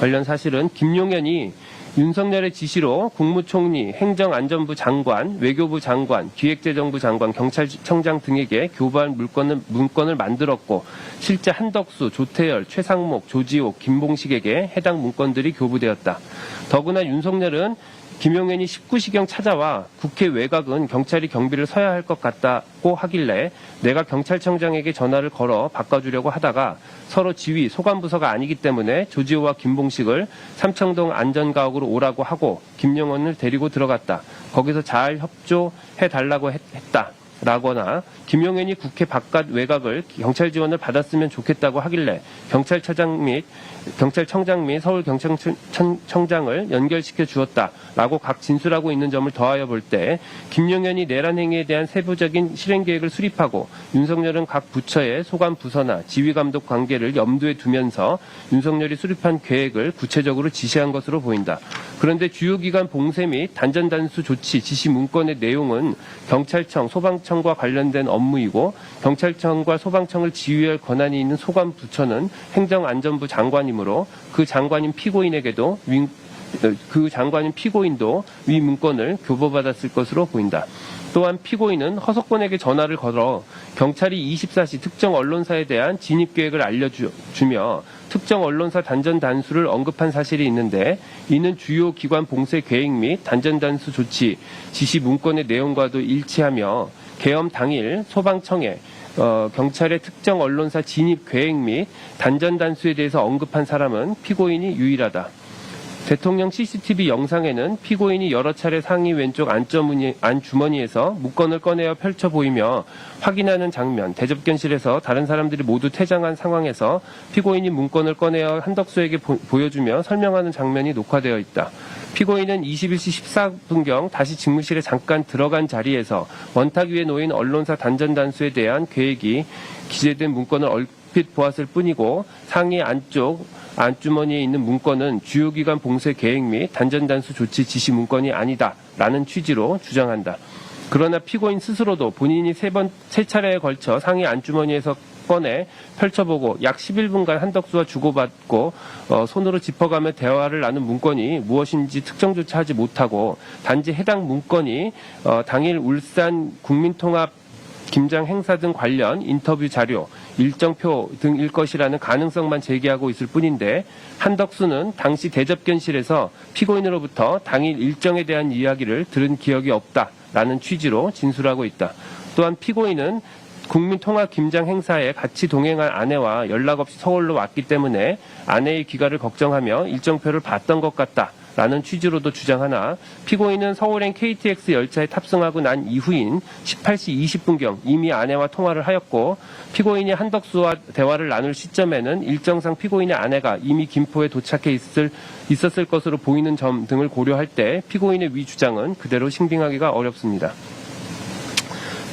관련 사실은 김용현이 윤석열의 지시로 국무총리, 행정안전부 장관, 외교부 장관, 기획재정부 장관, 경찰청장 등에게 교부할 문건을 만들었고 실제 한덕수, 조태열, 최상목, 조지옥, 김봉식에게 해당 문건들이 교부되었다. 더구나 윤석열은 김용현이 19시경 찾아와 국회 외곽은 경찰이 경비를 서야 할 것 같다고 하길래 내가 경찰청장에게 전화를 걸어 바꿔주려고 하다가 서로 지휘, 소관부서가 아니기 때문에 조지호와 김봉식을 삼청동 안전가옥으로 오라고 하고 김용현을 데리고 들어갔다. 거기서 잘 협조해달라고 했다. 라거나 김용현이 국회 바깥 외곽을 경찰 지원을 받았으면 좋겠다고 하길래 경찰청장 및 서울경찰청장을 연결시켜 주었다라고 각 진술하고 있는 점을 더하여 볼 때 김용현이 내란 행위에 대한 세부적인 실행 계획을 수립하고 윤석열은 각 부처의 소관 부서나 지휘감독 관계를 염두에 두면서 윤석열이 수립한 계획을 구체적으로 지시한 것으로 보인다. 그런데 주요기관 봉쇄 및 단전단수 조치 지시 문건의 내용은 경찰청, 소방청과 관련된 업무이고 경찰청과 소방청을 지휘할 권한이 있는 소관 부처는 행정안전부 장관이므로 그 장관인 피고인도 위 문건을 교부받았을 것으로 보인다. 또한 피고인은 허석권에게 전화를 걸어 경찰이 24시 특정 언론사에 대한 진입계획을 알려주며 특정 언론사 단전단수를 언급한 사실이 있는데 이는 주요 기관 봉쇄 계획 및 단전단수 조치 지시 문건의 내용과도 일치하며 계엄 당일 소방청에 경찰의 특정 언론사 진입 계획 및 단전단수에 대해서 언급한 사람은 피고인이 유일하다. 대통령 CCTV 영상에는 피고인이 여러 차례 상의 왼쪽 안주머니에서 문건을 꺼내어 펼쳐 보이며 확인하는 장면, 대접견실에서 다른 사람들이 모두 퇴장한 상황에서 피고인이 문건을 꺼내어 한덕수에게 보여주며 설명하는 장면이 녹화되어 있다. 피고인은 21시 14분경 다시 직무실에 잠깐 들어간 자리에서 원탁 위에 놓인 언론사 단전단수에 대한 계획이 기재된 문건을 얼핏 보았을 뿐이고 상의 안쪽 안주머니에 있는 문건은 주요기관 봉쇄 계획 및 단전단수 조치 지시 문건이 아니다라는 취지로 주장한다. 그러나 피고인 스스로도 본인이 세 차례에 걸쳐 상의 안주머니에서 꺼내 펼쳐보고 약 11분간 한덕수와 주고받고 손으로 짚어가며 대화를 나눈 문건이 무엇인지 특정조차 하지 못하고 단지 해당 문건이 당일 울산 국민통합 김장 행사 등 관련 인터뷰 자료, 일정표 등일 것이라는 가능성만 제기하고 있을 뿐인데 한덕수는 당시 대접견실에서 피고인으로부터 당일 일정에 대한 이야기를 들은 기억이 없다라는 취지로 진술하고 있다. 또한 피고인은 국민통합 김장 행사에 같이 동행한 아내와 연락 없이 서울로 왔기 때문에 아내의 귀가를 걱정하며 일정표를 봤던 것 같다. 라는 취지로도 주장하나 피고인은 서울행 KTX 열차에 탑승하고 난 이후인 18시 20분경 이미 아내와 통화를 하였고 피고인이 한덕수와 대화를 나눌 시점에는 일정상 피고인의 아내가 이미 김포에 도착해 있었을 것으로 보이는 점 등을 고려할 때 피고인의 위 주장은 그대로 신빙하기가 어렵습니다.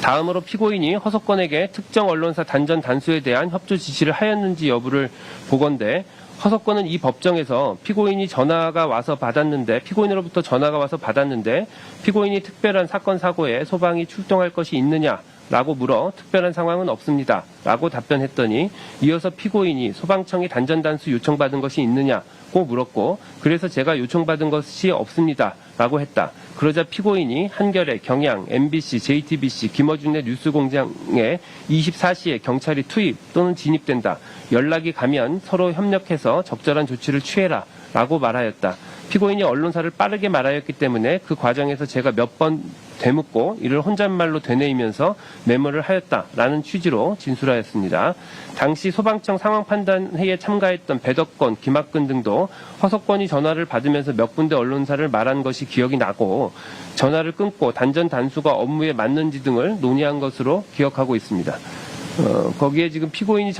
다음으로 피고인이 허석권에게 특정 언론사 단전 단수에 대한 협조 지시를 하였는지 여부를 보건대 허석권은 이 법정에서 피고인이 피고인으로부터 전화가 와서 받았는데 피고인이 특별한 사건 사고에 소방이 출동할 것이 있느냐라고 물어 특별한 상황은 없습니다. 라고 답변했더니 이어서 피고인이 소방청이 단전단수 요청받은 것이 있느냐고 물었고 그래서 제가 요청받은 것이 없습니다. 라고 했다. 그러자 피고인이 한겨레, 경향, MBC, JTBC, 김어준의 뉴스공장에 24시에 경찰이 투입 또는 진입된다. 연락이 가면 서로 협력해서 적절한 조치를 취해라. 라고 말하였다. 피고인이 언론사를 빠르게 말하였기 때문에 그 과정에서 제가 몇 번 되묻고 이를 혼잣말로 되뇌이면서 메모를 하였다라는 취지로 진술하였습니다. 당시 소방청 상황판단회의에 참가했던 배덕권, 김학근 등도 허석권이 전화를 받으면서 몇 군데 언론사를 말한 것이 기억이 나고 전화를 끊고 단전 단수가 업무에 맞는지 등을 논의한 것으로 기억하고 있습니다. 거기에 지금 피고인과의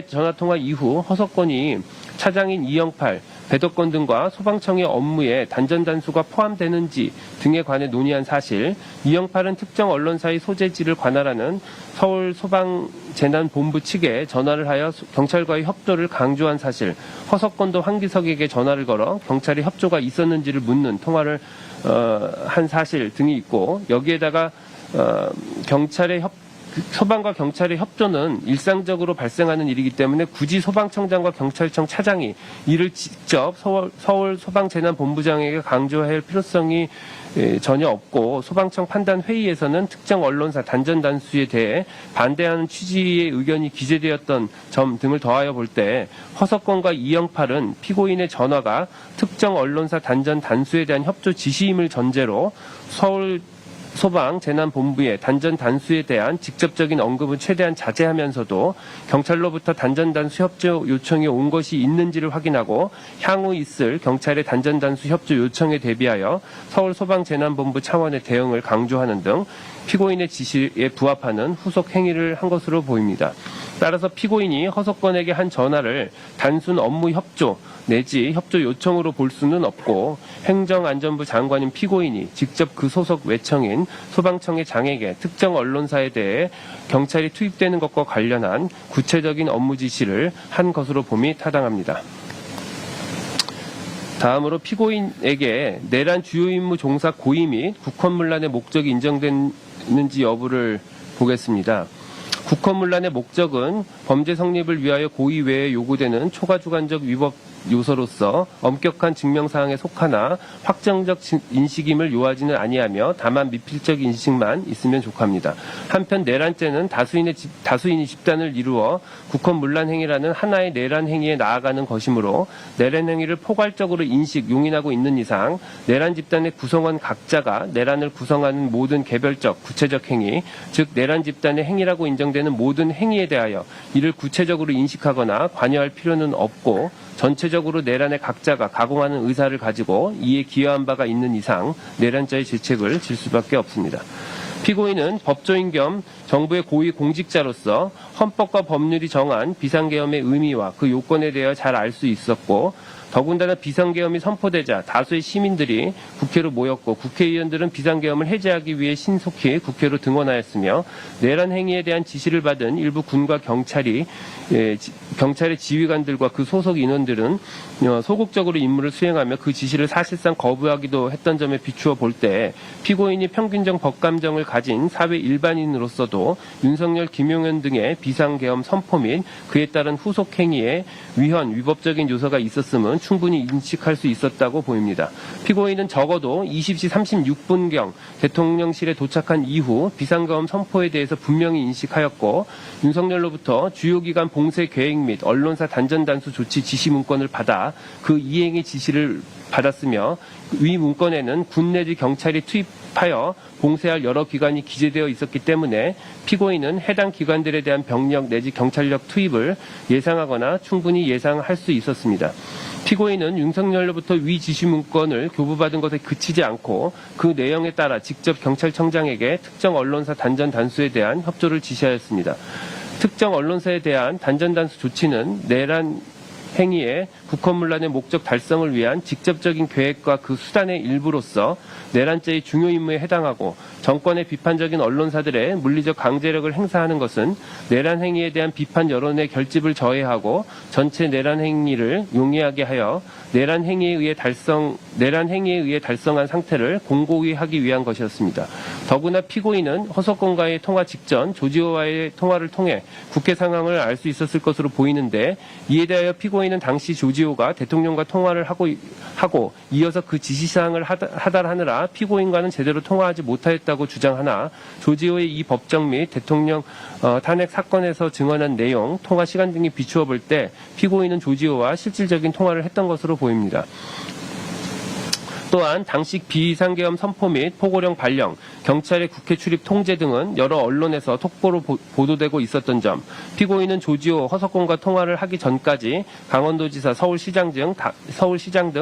전화통화 이후 허석권이 차장인 이영팔, 배덕권 등과 소방청의 업무에 단전단수가 포함되는지 등에 관해 논의한 사실, 이영팔은 특정 언론사의 소재지를 관할하는 서울소방재난본부 측에 전화를 하여 경찰과의 협조를 강조한 사실, 허석건도 황기석에게 전화를 걸어 경찰의 협조가 있었는지를 묻는 통화를 한 사실 등이 있고, 여기에다가 소방과 경찰의 협조는 일상적으로 발생하는 일이기 때문에 굳이 소방청장과 경찰청 차장이 이를 직접 서울 소방재난본부장에게 강조해야 할 필요성이 전혀 없고, 소방청 판단 회의에서는 특정 언론사 단전 단수에 대해 반대하는 취지의 의견이 기재되었던 점 등을 더하여 볼 때 허석건과 이영팔은 피고인의 전화가 특정 언론사 단전 단수에 대한 협조 지시임을 전제로 서울 소방재난본부의 단전 단수에 대한 직접적인 언급은 최대한 자제하면서도 경찰로부터 단전 단수 협조 요청이 온 것이 있는지를 확인하고 향후 있을 경찰의 단전 단수 협조 요청에 대비하여 서울 소방재난본부 차원의 대응을 강조하는 등 피고인의 지시에 부합하는 후속 행위를 한 것으로 보입니다. 따라서 피고인이 허석건에게 한 전화를 단순 업무 협조 내지 협조 요청으로 볼 수는 없고, 행정안전부 장관인 피고인이 직접 그 소속 외청인 소방청의 장에게 특정 언론사에 대해 경찰이 투입되는 것과 관련한 구체적인 업무 지시를 한 것으로 봄이 타당합니다. 다음으로 피고인에게 내란 주요 임무 종사 고의 및 국헌문란의 목적이 인정되는지 여부를 보겠습니다. 국헌문란의 목적은 범죄 성립을 위하여 고의 외에 요구되는 초과주관적 위법 요소로서 엄격한 증명사항에 속하나 확정적 인식임을 요하지는 아니하며 다만 미필적 인식만 있으면 족합니다. 한편 내란죄는 다수인이 집단을 이루어 국헌문란 행위라는 하나의 내란 행위에 나아가는 것이므로 내란 행위를 포괄적으로 용인하고 있는 이상 내란 집단의 구성원 각자가 내란을 구성하는 모든 개별적 구체적 행위, 즉 내란 집단의 행위라고 인정되는 모든 행위에 대하여 이를 구체적으로 인식하거나 관여할 필요는 없고, 전체적으로 내란의 각자가 가공하는 의사를 가지고 이에 기여한 바가 있는 이상 내란죄의 질책을 질 수밖에 없습니다. 피고인은 법조인 겸 정부의 고위 공직자로서 헌법과 법률이 정한 비상계엄의 의미와 그 요건에 대해 잘 알 수 있었고, 더군다나 비상계엄이 선포되자 다수의 시민들이 국회로 모였고, 국회의원들은 비상계엄을 해제하기 위해 신속히 국회로 등원하였으며, 내란 행위에 대한 지시를 받은 일부 군과 경찰의 지휘관들과 그 소속 인원들은 소극적으로 임무를 수행하며 그 지시를 사실상 거부하기도 했던 점에 비추어 볼 때 피고인이 평균적 법감정을 가진 사회 일반인으로서도 윤석열, 김용현 등의 비상계엄 선포 및 그에 따른 후속 행위에 위법적인 요소가 있었음은 충분히 인식할 수 있었다고 보입니다. 피고인은 적어도 20시 36분경 대통령실에 도착한 이후 비상계엄 선포에 대해서 분명히 인식하였고, 윤석열로부터 주요기관 봉쇄 계획 및 언론사 단전 단수 조치 지시 문건을 받아 그 이행의 지시를 받았으며, 위 문건에는 군 내지 경찰이 투입하여 봉쇄할 여러 기관이 기재되어 있었기 때문에 피고인은 해당 기관들에 대한 병력 내지 경찰력 투입을 예상하거나 충분히 예상할 수 있었습니다. 피고인은 윤석열로부터 위 지시 문건을 교부받은 것에 그치지 않고 그 내용에 따라 직접 경찰청장에게 특정 언론사 단전 단수에 대한 협조를 지시하였습니다. 특정 언론사에 대한 단전 단수 조치는 내란 행위의 국헌문란의 목적 달성을 위한 직접적인 계획과 그 수단의 일부로서 내란죄의 중요 임무에 해당하고, 정권의 비판적인 언론사들의 물리적 강제력을 행사하는 것은 내란 행위에 대한 비판 여론의 결집을 저해하고 전체 내란 행위를 용이하게 하여 내란 행위에 의해 달성한 상태를 공고히 하기 위한 것이었습니다. 더구나 피고인은 허석건과의 통화 직전 조지호와의 통화를 통해 국회 상황을 알 수 있었을 것으로 보이는데, 이에 대하여 피고인은 당시 조지호가 대통령과 통화를 하고 이어서 그 지시사항을 하달하느라 피고인과는 제대로 통화하지 못하였다고 주장하나, 조지호의 이 법정 및 대통령 탄핵 사건에서 증언한 내용, 통화 시간 등이 비추어 볼 때 피고인은 조지호와 실질적인 통화를 했던 것으로 보입니다. 또한 당시 비상계엄 선포 및 포고령 발령, 경찰의 국회 출입 통제 등은 여러 언론에서 톡보로 보도되고 있었던 점, 피고인은 조지호, 허석권과 통화를 하기 전까지 강원도지사, 서울시장 등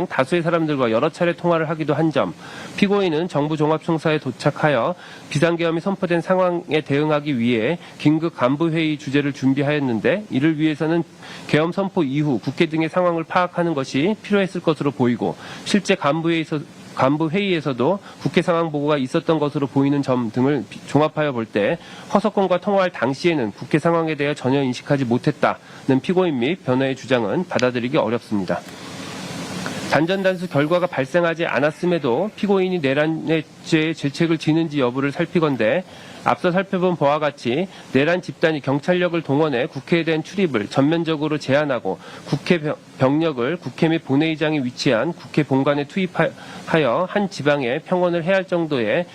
다수의 사람들과 여러 차례 통화를 하기도 한 점, 피고인은 정부 종합청사에 도착하여 비상계엄이 선포된 상황에 대응하기 위해 긴급 간부회의 주제를 준비하였는데 이를 위해서는 계엄 선포 이후 국회 등의 상황을 파악하는 것이 필요했을 것으로 보이고 실제 간부회의에서도 국회 상황 보고가 있었던 것으로 보이는 점 등을 종합하여 볼 때 허석권과 통화할 당시에는 국회 상황에 대해 전혀 인식하지 못했다는 피고인 및 변호의 주장은 받아들이기 어렵습니다. 단전단수 결과가 발생하지 않았음에도 피고인이 내란죄의 죄책을 지는지 여부를 살피건대 앞서 살펴본 바와 같이 내란 집단이 경찰력을 동원해 국회에 대한 출입을 전면적으로 제한하고 국회 병력을 국회 및 본회의장에 위치한 국회 본관에 투입하여 한 지방에 평원을 해야 할 정도의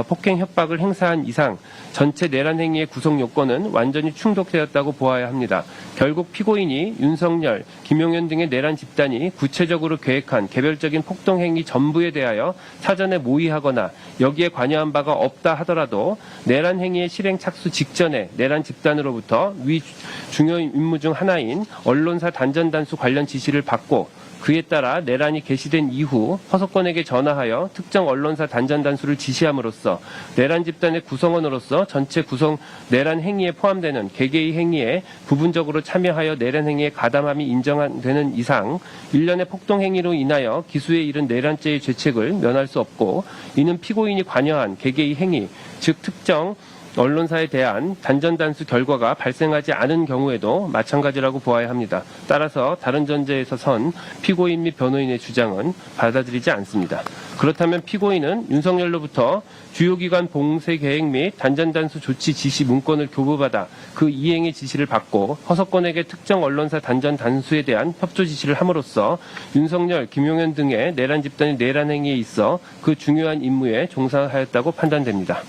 폭행 협박을 행사한 이상 전체 내란 행위의 구성 요건은 완전히 충족되었다고 보아야 합니다. 결국 피고인이 윤석열, 김용현 등의 내란 집단이 구체적으로 계획한 개별적인 폭동 행위 전부에 대하여 사전에 모의하거나 여기에 관여한 바가 없다 하더라도 내란 행위의 실행 착수 직전에 내란 집단으로부터 위 중요 임무 중 하나인 언론사 단전단수 관련 지시를 받고 그에 따라 내란이 개시된 이후 허석권에게 전화하여 특정 언론사 단전단수를 지시함으로써 내란 집단의 구성원으로서 전체 구성 내란 행위에 포함되는 개개의 행위에 부분적으로 참여하여 내란 행위에 가담함이 인정되는 이상 일련의 폭동 행위로 인하여 기수에 이른 내란죄의 죄책을 면할 수 없고 이는 피고인이 관여한 개개의 행위, 즉 특정 언론사에 대한 단전단수 결과가 발생하지 않은 경우에도 마찬가지라고 보아야 합니다. 따라서 다른 전제에서 선 피고인 및 변호인의 주장은 받아들이지 않습니다. 그렇다면 피고인은 윤석열로부터 주요기관 봉쇄 계획 및 단전단수 조치 지시 문건을 교부받아 그 이행의 지시를 받고 허석권에게 특정 언론사 단전단수에 대한 협조 지시를 함으로써 윤석열, 김용현 등의 내란 집단의 내란 행위에 있어 그 중요한 임무에 종사하였다고 판단됩니다.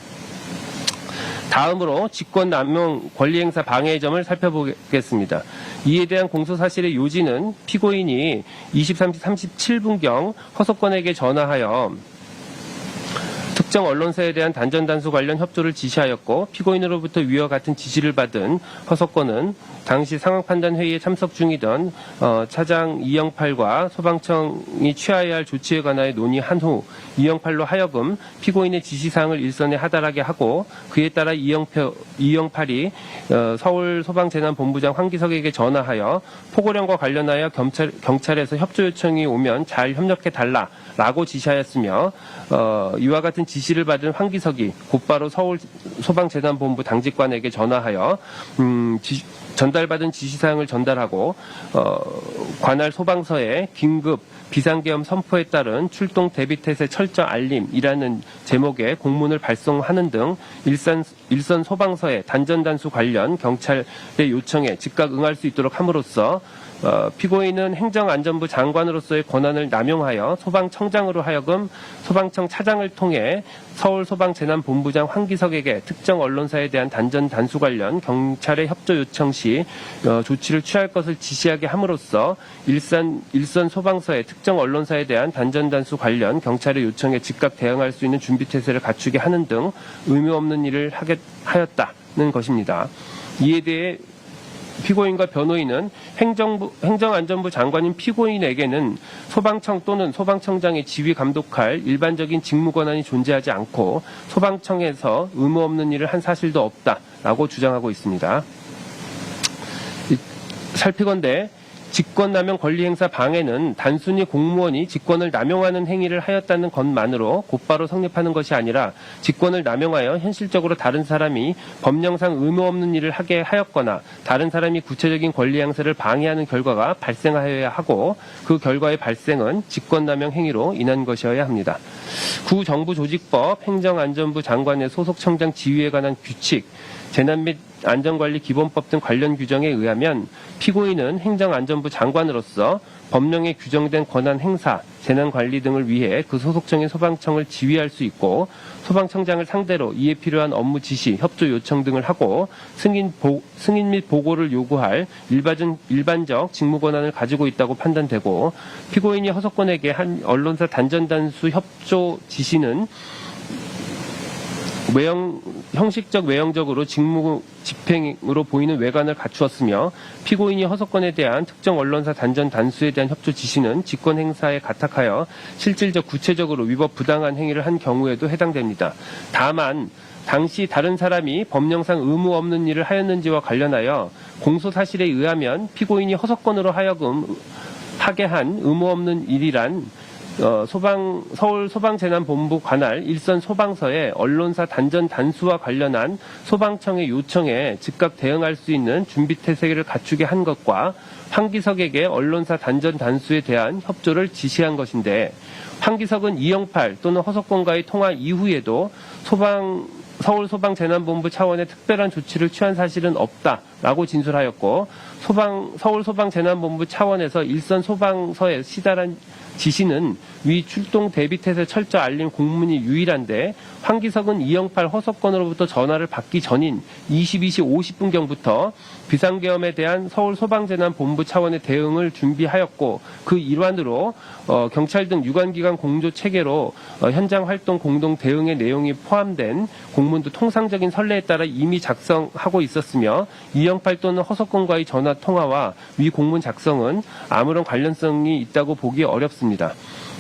다음으로 직권남용 권리행사 방해의 점을 살펴보겠습니다. 이에 대한 공소사실의 요지는 피고인이 23시 37분경 허석권에게 전화하여 특정 언론사에 대한 단전단수 관련 협조를 지시하였고 피고인으로부터 위와 같은 지시를 받은 허석권은 당시 상황판단회의에 참석 중이던 차장 이영팔과 소방청이 취하여야 할 조치에 관하여 논의한 후 이영팔로 하여금 피고인의 지시사항을 일선에 하달하게 하고 그에 따라 이영팔이 서울소방재난본부장 황기석에게 전화하여 포고령과 관련하여 경찰에서 협조 요청이 오면 잘 협력해달라라고 지시하였으며 이와 같은 지시를 받은 황기석이 곧바로 서울소방재난본부 당직관에게 전화하여 전달받은 지시사항을 전달하고 관할 소방서에 긴급 비상계엄 선포에 따른 출동 대비태세 철저 알림이라는 제목의 공문을 발송하는 등 일선 소방서에 단전단수 관련 경찰의 요청에 즉각 응할 수 있도록 함으로써 피고인은 행정안전부 장관으로서의 권한을 남용하여 소방청장으로 하여금 소방청 차장을 통해 서울소방재난본부장 황기석에게 특정 언론사에 대한 단전단수 관련 경찰의 협조 요청 시 조치를 취할 것을 지시하게 함으로써 일선 소방서의 특정 언론사에 대한 단전단수 관련 경찰의 요청에 즉각 대응할 수 있는 준비태세를 갖추게 하는 등 의미 없는 일을 하였다는 것입니다. 이에 대해 피고인과 변호인은 행정안전부 장관인 피고인에게는 소방청 또는 소방청장의 지휘 감독할 일반적인 직무 권한이 존재하지 않고 소방청에서 의무 없는 일을 한 사실도 없다라고 주장하고 있습니다. 살피건대 직권남용 권리행사 방해는 단순히 공무원이 직권을 남용하는 행위를 하였다는 것만으로 곧바로 성립하는 것이 아니라 직권을 남용하여 현실적으로 다른 사람이 법령상 의무 없는 일을 하게 하였거나 다른 사람이 구체적인 권리 행사를 방해하는 결과가 발생하여야 하고 그 결과의 발생은 직권남용 행위로 인한 것이어야 합니다. 구정부조직법 행정안전부 장관의 소속청장 지휘에 관한 규칙 재난 및 안전관리 기본법 등 관련 규정에 의하면 피고인은 행정안전부 장관으로서 법령에 규정된 권한 행사, 재난관리 등을 위해 그 소속청인 소방청을 지휘할 수 있고 소방청장을 상대로 이에 필요한 업무 지시, 협조 요청 등을 하고 승인 및 보고를 요구할 일반적 직무 권한을 가지고 있다고 판단되고 피고인이 허석권에게 한 언론사 단전단수 협조 지시는 형식적 외형적으로 직무 집행으로 보이는 외관을 갖추었으며 피고인이 허석권에 대한 특정 언론사 단전 단수에 대한 협조 지시는 직권 행사에 가탁하여 실질적 구체적으로 위법 부당한 행위를 한 경우에도 해당됩니다. 다만 당시 다른 사람이 법령상 의무 없는 일을 하였는지와 관련하여 공소 사실에 의하면 피고인이 허석권으로 하여금 하게 한 의무 없는 일이란 서울 소방재난본부 관할 일선 소방서에 언론사 단전 단수와 관련한 소방청의 요청에 즉각 대응할 수 있는 준비 태세를 갖추게 한 것과 황기석에게 언론사 단전 단수에 대한 협조를 지시한 것인데 황기석은 이영팔 또는 허석권과의 통화 이후에도 서울 소방재난본부 차원의 특별한 조치를 취한 사실은 없다라고 진술하였고 서울 소방재난본부 차원에서 일선 소방서에 시달한 지시는 위 출동 대비태세 철저 알림 공문이 유일한데 황기석은 이영팔 허석권으로부터 전화를 받기 전인 22시 50분경부터 비상계엄에 대한 서울 소방재난본부 차원의 대응을 준비하였고 그 일환으로 경찰 등 유관기관 공조 체계로 현장 활동 공동 대응의 내용이 포함된 공문도 통상적인 선례에 따라 이미 작성하고 있었으며 이영팔 또는 허석권과의 전화 통화와 위 공문 작성은 아무런 관련성이 있다고 보기 어렵습니다.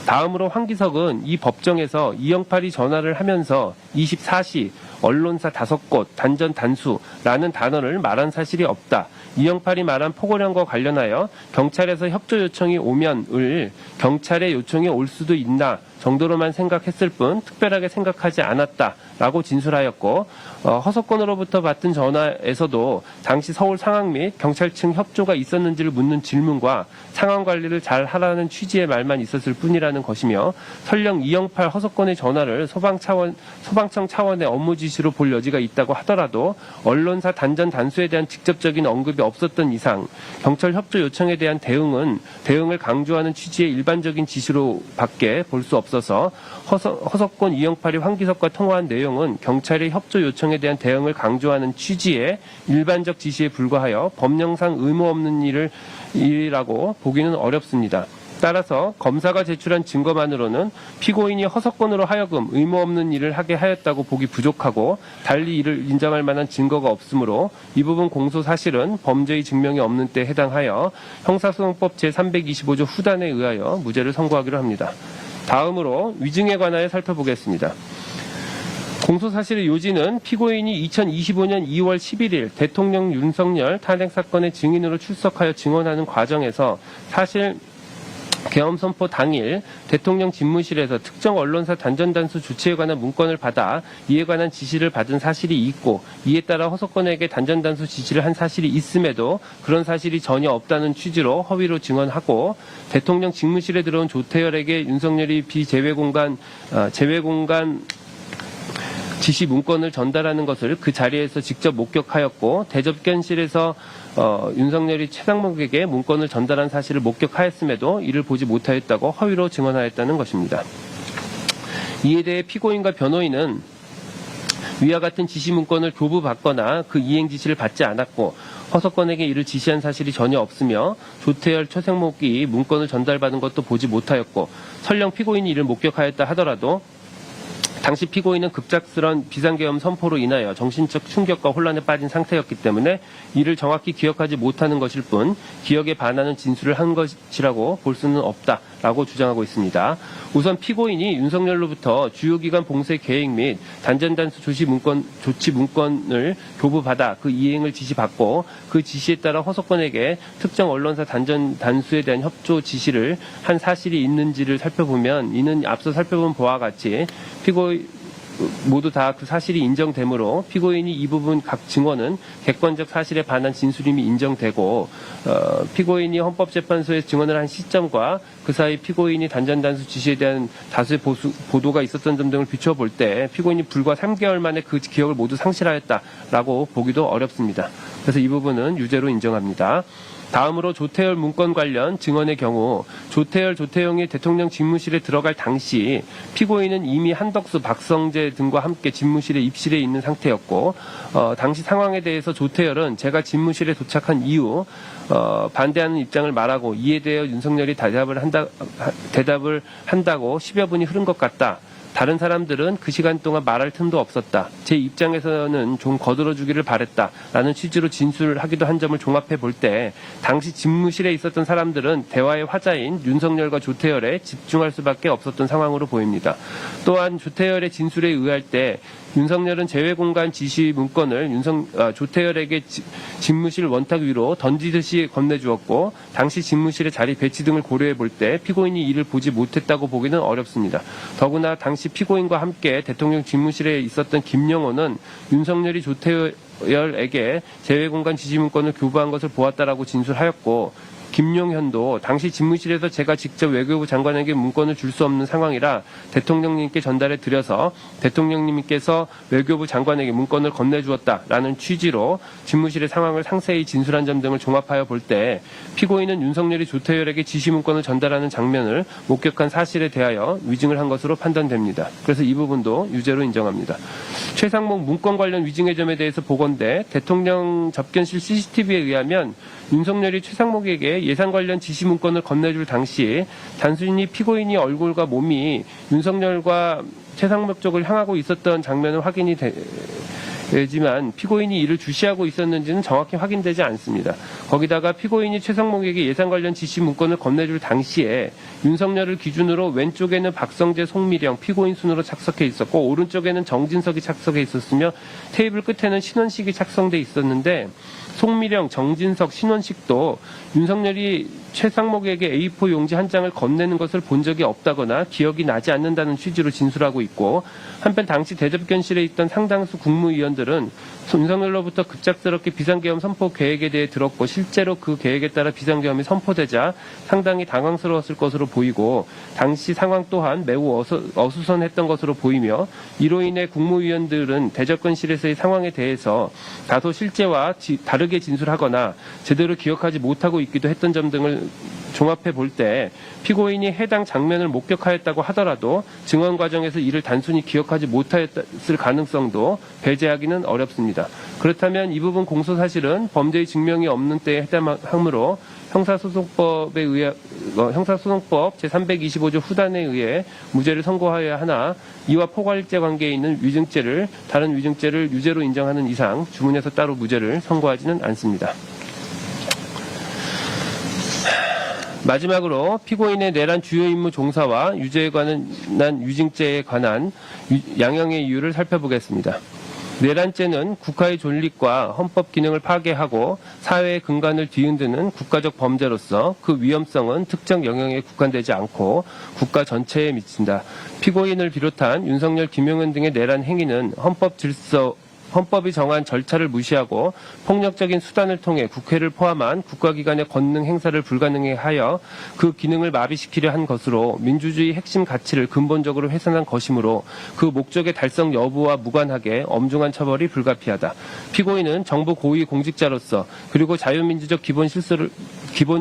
다음으로 황기석은 이 법정에서 이영팔이 전화를 하면서 24시 언론사 5곳 단전 단수라는 단어를 말한 사실이 없다. 이영팔이 말한 포고령과 관련하여 경찰에서 협조 요청이 오면을 경찰의 요청이 올 수도 있나 정도로만 생각했을 뿐 특별하게 생각하지 않았다라고 진술하였고 허석권으로부터 받은 전화에서도 당시 서울 상황 및 경찰 측 협조가 있었는지를 묻는 질문과 상황 관리를 잘 하라는 취지의 말만 있었을 뿐이라는 것이며 설령 이영팔 허석권의 전화를 소방청 차원의 업무 지시로 볼 여지가 있다고 하더라도 언론사 단전 단수에 대한 직접적인 언급이 없었던 이상 경찰 협조 요청에 대한 대응을 강조하는 취지의 일반적인 지시로 밖에 볼 수 없어서 허석권 이영팔이 황기석과 통화한 내용은 경찰의 협조 요청에 대한 대응을 강조하는 취지의 일반적 지시에 불과하여 법령상 의무 없는 일이라고 보기는 어렵습니다. 따라서 검사가 제출한 증거만으로는 피고인이 허석권으로 하여금 의무 없는 일을 하게 하였다고 보기 부족하고 달리 이를 인정할 만한 증거가 없으므로 이 부분 공소 사실은 범죄의 증명이 없는 때에 해당하여 형사소송법 제325조 후단에 의하여 무죄를 선고하기로 합니다. 다음으로 위증에 관하여 살펴보겠습니다. 공소사실의 요지는 피고인이 2025년 2월 11일 대통령 윤석열 탄핵사건의 증인으로 출석하여 증언하는 과정에서 사실 계엄 선포 당일 대통령 집무실에서 특정 언론사 단전단수 조치에 관한 문건을 받아 이에 관한 지시를 받은 사실이 있고 이에 따라 허석권에게 단전단수 지시를 한 사실이 있음에도 그런 사실이 전혀 없다는 취지로 허위로 증언하고 대통령 집무실에 들어온 조태열에게 윤석열이 비제외공간 지시 문건을 전달하는 것을 그 자리에서 직접 목격하였고 대접견실에서 윤석열이 최상목에게 문건을 전달한 사실을 목격하였음에도 이를 보지 못하였다고 허위로 증언하였다는 것입니다. 이에 대해 피고인과 변호인은 위와 같은 지시 문건을 교부받거나 그 이행 지시를 받지 않았고 허석권에게 이를 지시한 사실이 전혀 없으며 조태열, 최상목이 문건을 전달받은 것도 보지 못하였고 설령 피고인이 이를 목격하였다 하더라도 당시 피고인은 급작스런 비상계엄 선포로 인하여 정신적 충격과 혼란에 빠진 상태였기 때문에 이를 정확히 기억하지 못하는 것일 뿐 기억에 반하는 진술을 한 것이라고 볼 수는 없다라고 주장하고 있습니다. 우선 피고인이 윤석열로부터 주요기관 봉쇄 계획 및 단전단수 조치 문건을 교부받아 그 이행을 지시받고 그 지시에 따라 허석권에게 특정 언론사 단수에 대한 협조 지시를 한 사실이 있는지를 살펴보면 이는 앞서 살펴본 바와 같이 모두 다 그 사실이 인정되므로 피고인이 이 부분 각 증언은 객관적 사실에 반한 진술임이 인정되고 피고인이 헌법재판소에 증언을 한 시점과 그 사이 피고인이 단전단수 지시에 대한 다수의 보도가 있었던 점 등을 비춰볼 때 피고인이 불과 3개월 만에 그 기억을 모두 상실하였다라고 보기도 어렵습니다. 그래서 이 부분은 유죄로 인정합니다. 다음으로 조태열 문건 관련 증언의 경우 조태영이 대통령 집무실에 들어갈 당시 피고인은 이미 한덕수, 박성재 등과 함께 집무실에 입실해 있는 상태였고 당시 상황에 대해서 조태열은 제가 집무실에 도착한 이후 반대하는 입장을 말하고 이에 대해 윤석열이 대답을 한다고 10여 분이 흐른 것 같다. 다른 사람들은 그 시간 동안 말할 틈도 없었다. 제 입장에서는 좀 거들어주기를 바랬다라는 취지로 진술하기도 한 점을 종합해 볼 때 당시 집무실에 있었던 사람들은 대화의 화자인 윤석열과 조태열에 집중할 수밖에 없었던 상황으로 보입니다. 또한 조태열의 진술에 의할 때 윤석열은 제외공간 지시 문건을 조태열에게 집무실 원탁 위로 던지듯이 건네주었고 당시 집무실의 자리 배치 등을 고려해 볼 때 피고인이 이를 보지 못했다고 보기는 어렵습니다. 더구나 당시 피고인과 함께 대통령 집무실에 있었던 김영호는 윤석열이 조태열에게 제외공간 지시 문건을 교부한 것을 보았다라고 진술하였고 김용현도 당시 집무실에서 제가 직접 외교부 장관에게 문건을 줄 수 없는 상황이라 대통령님께 전달해 드려서 대통령님께서 외교부 장관에게 문건을 건네주었다라는 취지로 집무실의 상황을 상세히 진술한 점 등을 종합하여 볼 때 피고인은 윤석열이 조태열에게 지시 문건을 전달하는 장면을 목격한 사실에 대하여 위증을 한 것으로 판단됩니다. 그래서 이 부분도 유죄로 인정합니다. 최상목 문건 관련 위증의 점에 대해서 보건대 대통령 접견실 CCTV에 의하면 윤석열이 최상목에게 예산 관련 지시 문건을 건네줄 당시 단순히 피고인이 얼굴과 몸이 윤석열과 최상목 쪽을 향하고 있었던 장면은 확인이 되지만 피고인이 이를 주시하고 있었는지는 정확히 확인되지 않습니다. 거기다가 피고인이 최상목에게 예산 관련 지시 문건을 건네줄 당시에 윤석열을 기준으로 왼쪽에는 박성재, 송미령 피고인 순으로 착석해 있었고 오른쪽에는 정진석이 착석해 있었으며 테이블 끝에는 신원식이 착성돼 있었는데 송미령, 정진석, 신원식도 윤석열이 최상목에게 A4 용지 한 장을 건네는 것을 본 적이 없다거나 기억이 나지 않는다는 취지로 진술하고 있고 한편 당시 대접견실에 있던 상당수 국무위원들은 윤석열로부터 급작스럽게 비상계엄 선포 계획에 대해 들었고 실제로 그 계획에 따라 비상계엄이 선포되자 상당히 당황스러웠을 것으로 보이고 당시 상황 또한 매우 어수선했던 것으로 보이며 이로 인해 국무위원들은 대접견실에서의 상황에 대해서 다소 실제와 다르게 진술하거나 제대로 기억하지 못하고 있기도 했던 점 등을 종합해 볼 때 피고인이 해당 장면을 목격하였다고 하더라도 증언 과정에서 이를 단순히 기억하지 못하였을 가능성도 배제하기는 어렵습니다. 그렇다면 이 부분 공소사실은 범죄의 증명이 없는 때에 해당하므로 형사소송법 제325조 후단에 의해 무죄를 선고하여야 하나 이와 포괄제 관계에 있는 다른 위증죄를 유죄로 인정하는 이상 주문에서 따로 무죄를 선고하지는 않습니다. 마지막으로 피고인의 내란 주요 임무 종사와 유죄에 관한 위증죄에 관한 양형의 이유를 살펴보겠습니다. 내란죄는 국가의 존립과 헌법 기능을 파괴하고 사회의 근간을 뒤흔드는 국가적 범죄로서 그 위험성은 특정 영역에 국한되지 않고 국가 전체에 미친다. 피고인을 비롯한 윤석열, 김용현 등의 내란 행위는 헌법이 정한 절차를 무시하고 폭력적인 수단을 통해 국회를 포함한 국가기관의 권능 행사를 불가능하게 하여 그 기능을 마비시키려 한 것으로 민주주의 핵심 가치를 근본적으로 훼손한 것이므로 그 목적의 달성 여부와 무관하게 엄중한 처벌이 불가피하다. 피고인은 정부 고위 공직자로서 그리고 자유민주적 기본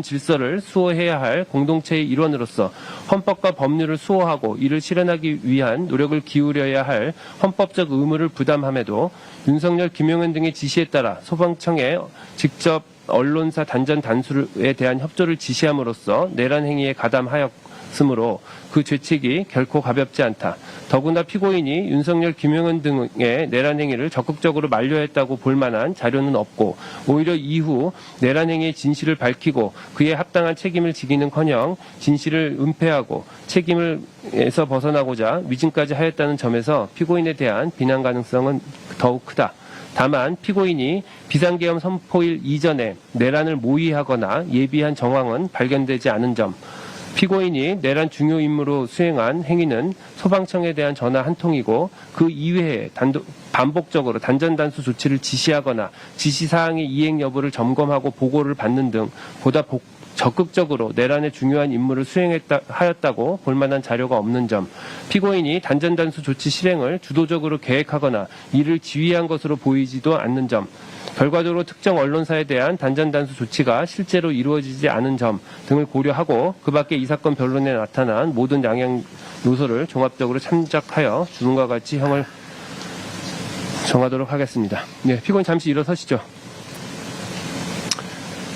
질서를 수호해야 할 공동체의 일원으로서 헌법과 법률을 수호하고 이를 실현하기 위한 노력을 기울여야 할 헌법적 의무를 부담함에도 윤석열, 김용현 등의 지시에 따라 소방청에 직접 언론사 단전 단수에 대한 협조를 지시함으로써 내란 행위에 가담하였으므로 그 죄책이 결코 가볍지 않다. 더구나 피고인이 윤석열, 김용현 등의 내란 행위를 적극적으로 만류했다고 볼 만한 자료는 없고 오히려 이후 내란 행위의 진실을 밝히고 그에 합당한 책임을 지기는커녕 진실을 은폐하고 책임에서 벗어나고자 위증까지 하였다는 점에서 피고인에 대한 비난 가능성은 더욱 크다. 다만 피고인이 비상계엄 선포일 이전에 내란을 모의하거나 예비한 정황은 발견되지 않은 점, 피고인이 내란 중요 임무로 수행한 행위는 소방청에 대한 전화 한 통이고 그 이외에 반복적으로 단전단수 조치를 지시하거나 지시사항의 이행 여부를 점검하고 보고를 받는 등 보다 적극적으로 내란의 중요한 임무를 수행하였다고 볼 만한 자료가 없는 점, 피고인이 단전단수 조치 실행을 주도적으로 계획하거나 이를 지휘한 것으로 보이지도 않는 점, 결과적으로 특정 언론사에 대한 단전단수 조치가 실제로 이루어지지 않은 점 등을 고려하고 그 밖에 이 사건 변론에 나타난 모든 양형 요소를 종합적으로 참작하여 주문과 같이 형을 정하도록 하겠습니다. 네, 피고인 잠시 일어서시죠.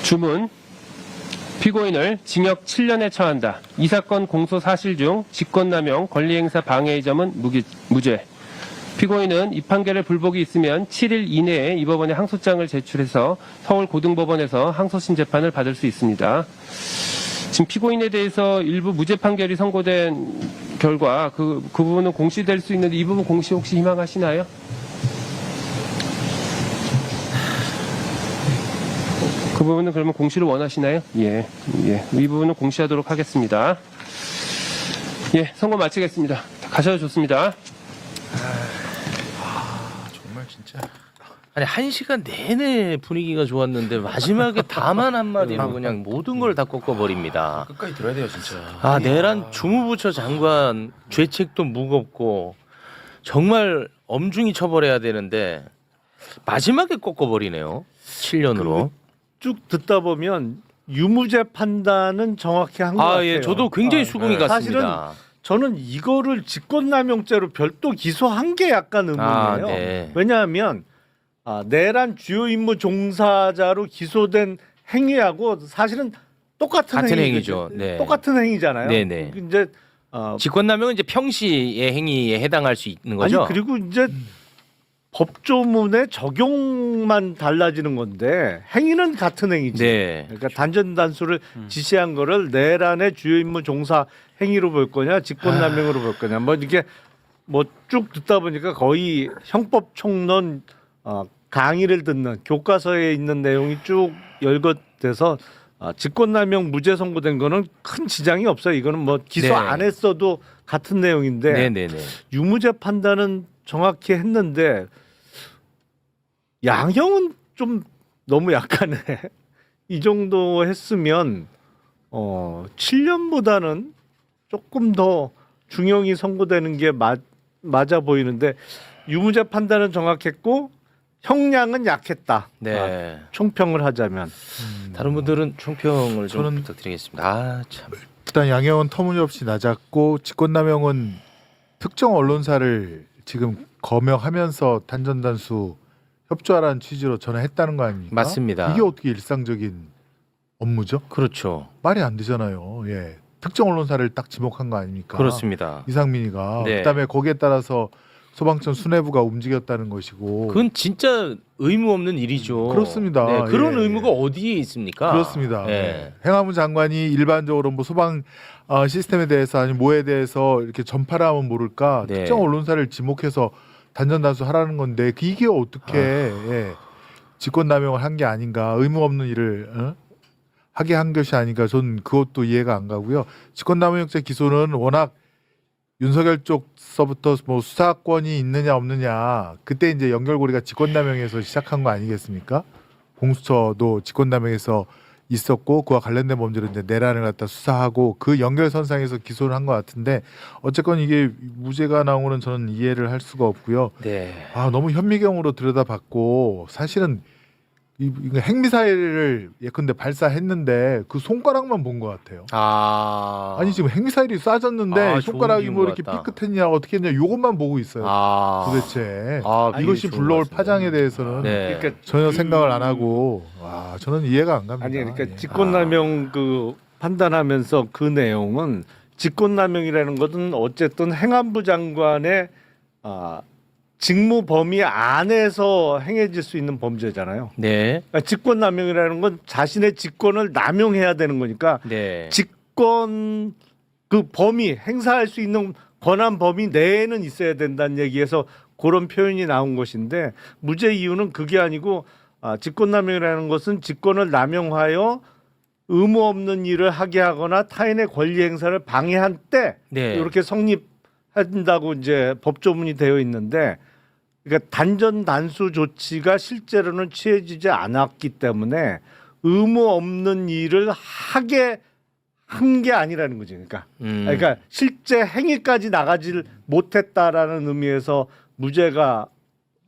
주문. 피고인을 징역 7년에 처한다. 이 사건 공소 사실 중 직권남용, 권리행사 방해의 점은 무죄. 피고인은 이 판결에 불복이 있으면 7일 이내에 이 법원에 항소장을 제출해서 서울고등법원에서 항소심 재판을 받을 수 있습니다. 지금 피고인에 대해서 일부 무죄 판결이 선고된 결과 그 부분은 공시될 수 있는데 이 부분 공시 혹시 희망하시나요? 그 부분은 그러면 공시를 원하시나요? 예. 이 부분은 공시하도록 하겠습니다. 예, 선고 마치겠습니다. 가셔도 좋습니다.
정말 진짜.
아니 1시간 내내 분위기가 좋았는데 마지막에 다만 한마디로 그냥 모든 걸 다 꺾어버립니다.
끝까지 들어야 돼요 진짜.
아 내란 주무부처 장관 죄책도 무겁고 정말 엄중히 처벌해야 되는데 마지막에 꺾어버리네요. 7년으로.
쭉 듣다 보면 유무죄 판단은 정확히 한 것 같아요.
예, 저도 굉장히 수긍이 갔습니다.
사실은 저는 이거를 직권남용죄로 별도 기소한 게 약간 의문이에요.
네.
왜냐하면 내란 주요 임무 종사자로 기소된 행위하고 사실은 똑같은
같은
행위죠.
행위죠. 네.
똑같은 행위잖아요.
네네.
이제
직권남용은 이제 평시의 행위에 해당할 수 있는 거죠.
아니 그리고 이제 법조문의 적용만 달라지는 건데 행위는 같은 행위지.
네.
그러니까 단전단수를 지시한 거를 내란의 주요 임무 종사 행위로 볼 거냐, 직권남용으로 볼 거냐. 뭐 이게 뭐 쭉 듣다 보니까 거의 형법 총론 강의를 듣는 교과서에 있는 내용이 쭉 열거돼서 직권남용 무죄 선고된 거는 큰 지장이 없어요. 이거는 뭐 기소
네.
안 했어도 같은 내용인데
네네네.
유무죄 판단은 정확히 했는데 양형은 좀 너무 약하네. 이 정도 했으면 7년보다는 조금 더 중형이 선고되는 게 맞아 보이는데 유무죄 판단은 정확했고 형량은 약했다.
네.
총평을 하자면
다른 분들은 총평을 좀
저는-
부탁드리겠습니다. 아 참.
일단 양형은 터무니없이 낮았고 직권남용은 특정 언론사를 지금 거명하면서 단전단수 협조하라는 취지로 전화했다는 거 아닙니까?
맞습니다.
이게 어떻게 일상적인 업무죠?
그렇죠.
말이 안 되잖아요. 예. 특정 언론사를 딱 지목한 거 아닙니까?
그렇습니다.
이상민이가
네.
그다음에 거기에 따라서 소방청 수뇌부가 움직였다는 것이고
그건 진짜 의무 없는 일이죠.
그렇습니다.
네, 그런
예.
의무가 어디에 있습니까?
그렇습니다.
예.
네. 행안부 장관이 일반적으로 뭐 소방 시스템에 대해서 아니면 뭐에 대해서 이렇게 전파를 하면 모를까
네.
특정 언론사를 지목해서 단전단수 하라는 건데 이게 어떻게 예. 직권남용을 한 게 아닌가 의무 없는 일을 하게 한 것이 아닌가 전 그것도 이해가 안 가고요. 직권남용죄 기소는 워낙 윤석열 쪽서부터 뭐 수사권이 있느냐 없느냐 그때 이제 연결고리가 직권남용에서 시작한 거 아니겠습니까? 공수처도 직권남용에서 있었고 그와 관련된 범죄를 이제 내란을 갖다 수사하고 그 연결선상에서 기소를 한 것 같은데 어쨌건 이게 무죄가 나오는 저는 이해를 할 수가 없고요.
네.
너무 현미경으로 들여다봤고 사실은 이 핵미사일을 예컨대 발사했는데 그 손가락만 본 것 같아요. 아니 지금 핵미사일이 쏴졌는데
좋은
손가락이 뭐
질문
이렇게
같다.
삐끗했냐 어떻게 했냐 이것만 보고 있어요. 도대체 이것이
좋은
불러올
말씀이다.
파장에 대해서는
네.
그러니까
전혀 생각을 안 하고 저는 이해가 안 갑니다.
아니 그러니까
예.
직권남용 그 판단하면서 그 내용은 직권남용이라는 것은 어쨌든 행안부 장관의 직무 범위 안에서 행해질 수 있는 범죄잖아요.
네.
그러니까 직권남용이라는 건 자신의 직권을 남용해야 되는 거니까
네.
직권 그 범위 행사할 수 있는 권한 범위 내에는 있어야 된다는 얘기에서 그런 표현이 나온 것인데 무죄 이유는 그게 아니고 직권남용이라는 것은 직권을 남용하여 의무 없는 일을 하게 하거나 타인의 권리 행사를 방해한 때
네.
이렇게 성립한다고 이제 법조문이 되어 있는데 그러니까 단전 단수 조치가 실제로는 취해지지 않았기 때문에 의무 없는 일을 하게 한 게 아니라는 거지. 그러니까 실제 행위까지 나가질 못했다라는 의미에서 무죄가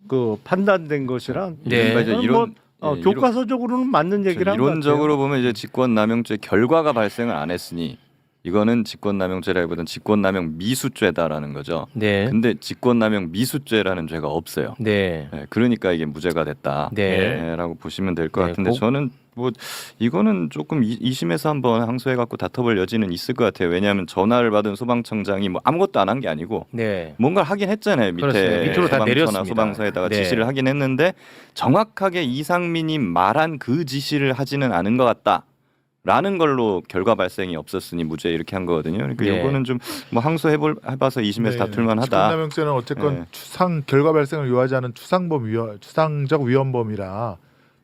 그 판단된 것이라
네.
그러니까 이제
뭐,
예,
교과서적으로는 맞는 얘기를 한 것 같아요.
이론적으로 보면 이제 직권남용죄 결과가 발생을 안 했으니 이거는 직권남용죄라기보다는 직권남용 미수죄다라는 거죠.
네.
근데 직권남용 미수죄라는 죄가 없어요.
네.
네, 그러니까 이게 무죄가 됐다.
네.
라고 보시면 될 것
네,
같은데 저는 뭐 이거는 조금 2심에서 한번 항소해 갖고 다퉈볼 여지는 있을 것 같아요. 왜냐하면 전화를 받은 소방청장이 뭐 아무것도 안 한 게 아니고
네.
뭔가를 하긴 했잖아요.
그렇습니다.
밑에
밑으로 다
소방서나
내렸습니다.
소방서에다가
네.
지시를 하긴 했는데 정확하게 이상민이 말한 그 지시를 하지는 않은 것 같다. 라는 걸로 결과 발생이 없었으니 무죄 이렇게 한 거거든요. 그러니까
네.
이거는 좀 뭐 해봐서 2심에서 다툴만하다.
직권남용죄는 어쨌건
네.
추상 결과 발생을 요하지 않은 추상적 위헌범이라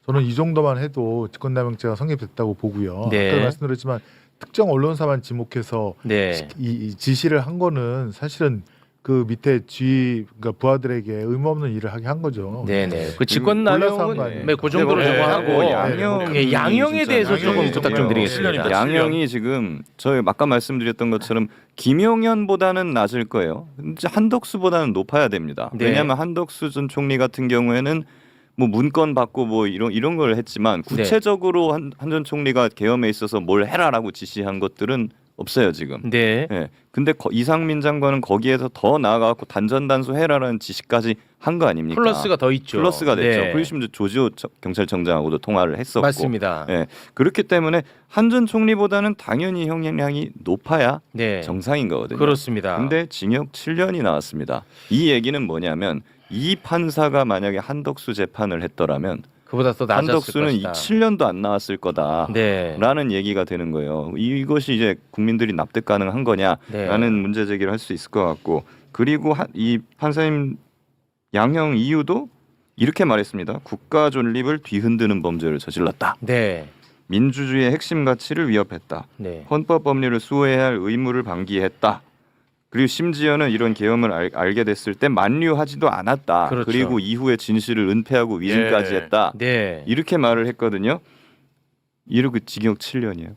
저는 이 정도만 해도 직권남용죄가 성립됐다고 보고요.
네.
아까 말씀드렸지만 특정 언론사만 지목해서
네.
이 지시를 한 거는 사실은 그 밑에 그러니까 부하들에게 의무 없는 일을 하게 한 거죠.
네네. 그
몰라서 한거
직권남용은
아니에요.
그 정도로
네,
좀
네,
하고
네, 양형
예, 양형에 대해서 조금
양형이
부탁 좀
정말
드리겠습니다.
양형이 지금 저희 아까 말씀드렸던 것처럼 김용현보다는 낮을 거예요. 진짜 한덕수보다는 높아야 됩니다.
네.
왜냐하면 한덕수 전 총리 같은 경우에는 뭐 문건 받고 뭐 이런 걸 했지만 구체적으로 한 전 총리가 계엄에 있어서 뭘 해라라고 지시한 것들은 없어요 지금.
네.
예. 근데 이상민 장관은 거기에서 더 나아가고 단전단수 해라라는 지시까지 한 거 아닙니까?
플러스가 더 있죠.
플러스가 됐죠.
네.
그리고 심지어 조지호 경찰청장하고도 통화를 했었고.
맞습니다.
예. 그렇기 때문에 한 전 총리보다는 당연히 형량이 높아야
네.
정상인 거거든요.
그렇습니다.
근데 징역 7년이 나왔습니다. 이 얘기는 뭐냐면 이 판사가 만약에 한덕수 재판을 했더라면
그보다 더 낮았을
한덕수는 이
것이다.
7년도 안 나왔을 거다라는
네.
얘기가 되는 거예요. 이것이 이제 국민들이 납득 가능한 거냐라는
네.
문제 제기를 할 수 있을 것 같고 그리고 이 판사님 양형 이유도 이렇게 말했습니다. 국가 존립을 뒤흔드는 범죄를 저질렀다.
네.
민주주의의 핵심 가치를 위협했다.
네.
헌법 법률을 수호해야 할 의무를 방기했다. 그리고 심지어는 이런 계엄을 알게 됐을 때 만류하지도 않았다.
그렇죠.
그리고 이후에 진실을 은폐하고 위증까지
예.
했다.
네.
이렇게 말을 했거든요. 이러고 징역 7년이에요.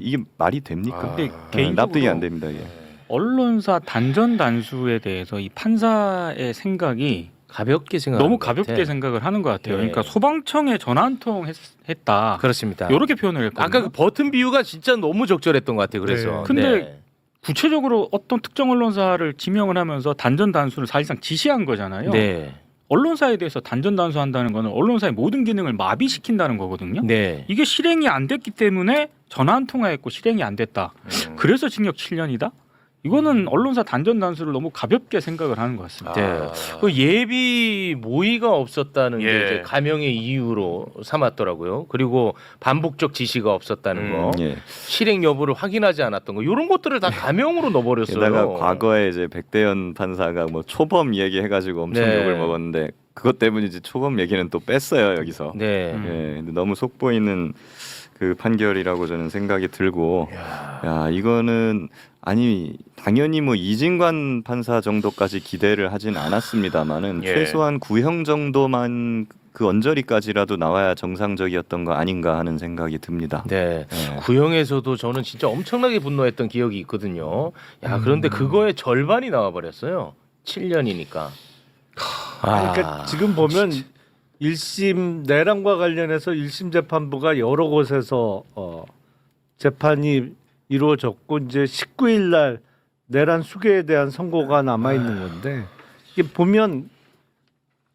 이게 말이 됩니까?
근데
네,
개인적으로
납득이 안 됩니다. 이게.
언론사 단전 단수에 대해서 이 판사의 생각이
가볍게 생각.
너무 가볍게 생각을 하는 것 같아요.
예.
그러니까 소방청에 전화 한 통 했다.
그렇습니다.
이렇게 표현을 했거든요.
아까 그 버튼 비유가 진짜 너무 적절했던 것 같아요. 그래서.
네.
근데
네.
구체적으로 어떤 특정 언론사를 지명을 하면서 단전 단수를 사실상 지시한 거잖아요.
네.
언론사에 대해서 단전 단수한다는 거는 언론사의 모든 기능을 마비시킨다는 거거든요.
네.
이게 실행이 안 됐기 때문에 전화 한 통화했고 실행이 안 됐다. 그래서 징역 7년이다. 이거는 언론사 단전 단수를 너무 가볍게 생각을 하는 것 같습니다.
네. 그 예비 모의가 없었다는 게
예.
이제 감형의 이유로 삼았더라고요. 그리고 반복적 지시가 없었다는 거,
예.
실행 여부를 확인하지 않았던 거, 이런 것들을 다 감형으로 넣어버렸어요.
게다가 과거에 이제 백대현 판사가 뭐 초범 얘기해가지고 엄청
네.
욕을 먹었는데 그것 때문이지 초범 얘기는 또 뺐어요 여기서.
네.
예, 근데 너무 속보이는 그 판결이라고 저는 생각이 들고, 야 이거는 아니 당연히 뭐 이진관 판사 정도까지 기대를 하진 않았습니다만은
예.
최소한 구형 정도만 그 언저리까지라도 나와야 정상적이었던 거 아닌가 하는 생각이 듭니다.
네.
예.
구형에서도 저는 진짜 엄청나게 분노했던 기억이 있거든요. 야, 그런데 그거의 절반이 나와버렸어요. 7년이니까.
그러니까 지금 보면 1심 내란과 관련해서 1심 재판부가 여러 곳에서 재판이 이루어졌고 이제 19일 날 내란 수괴에 대한 선고가 남아 있는 건데 이게 보면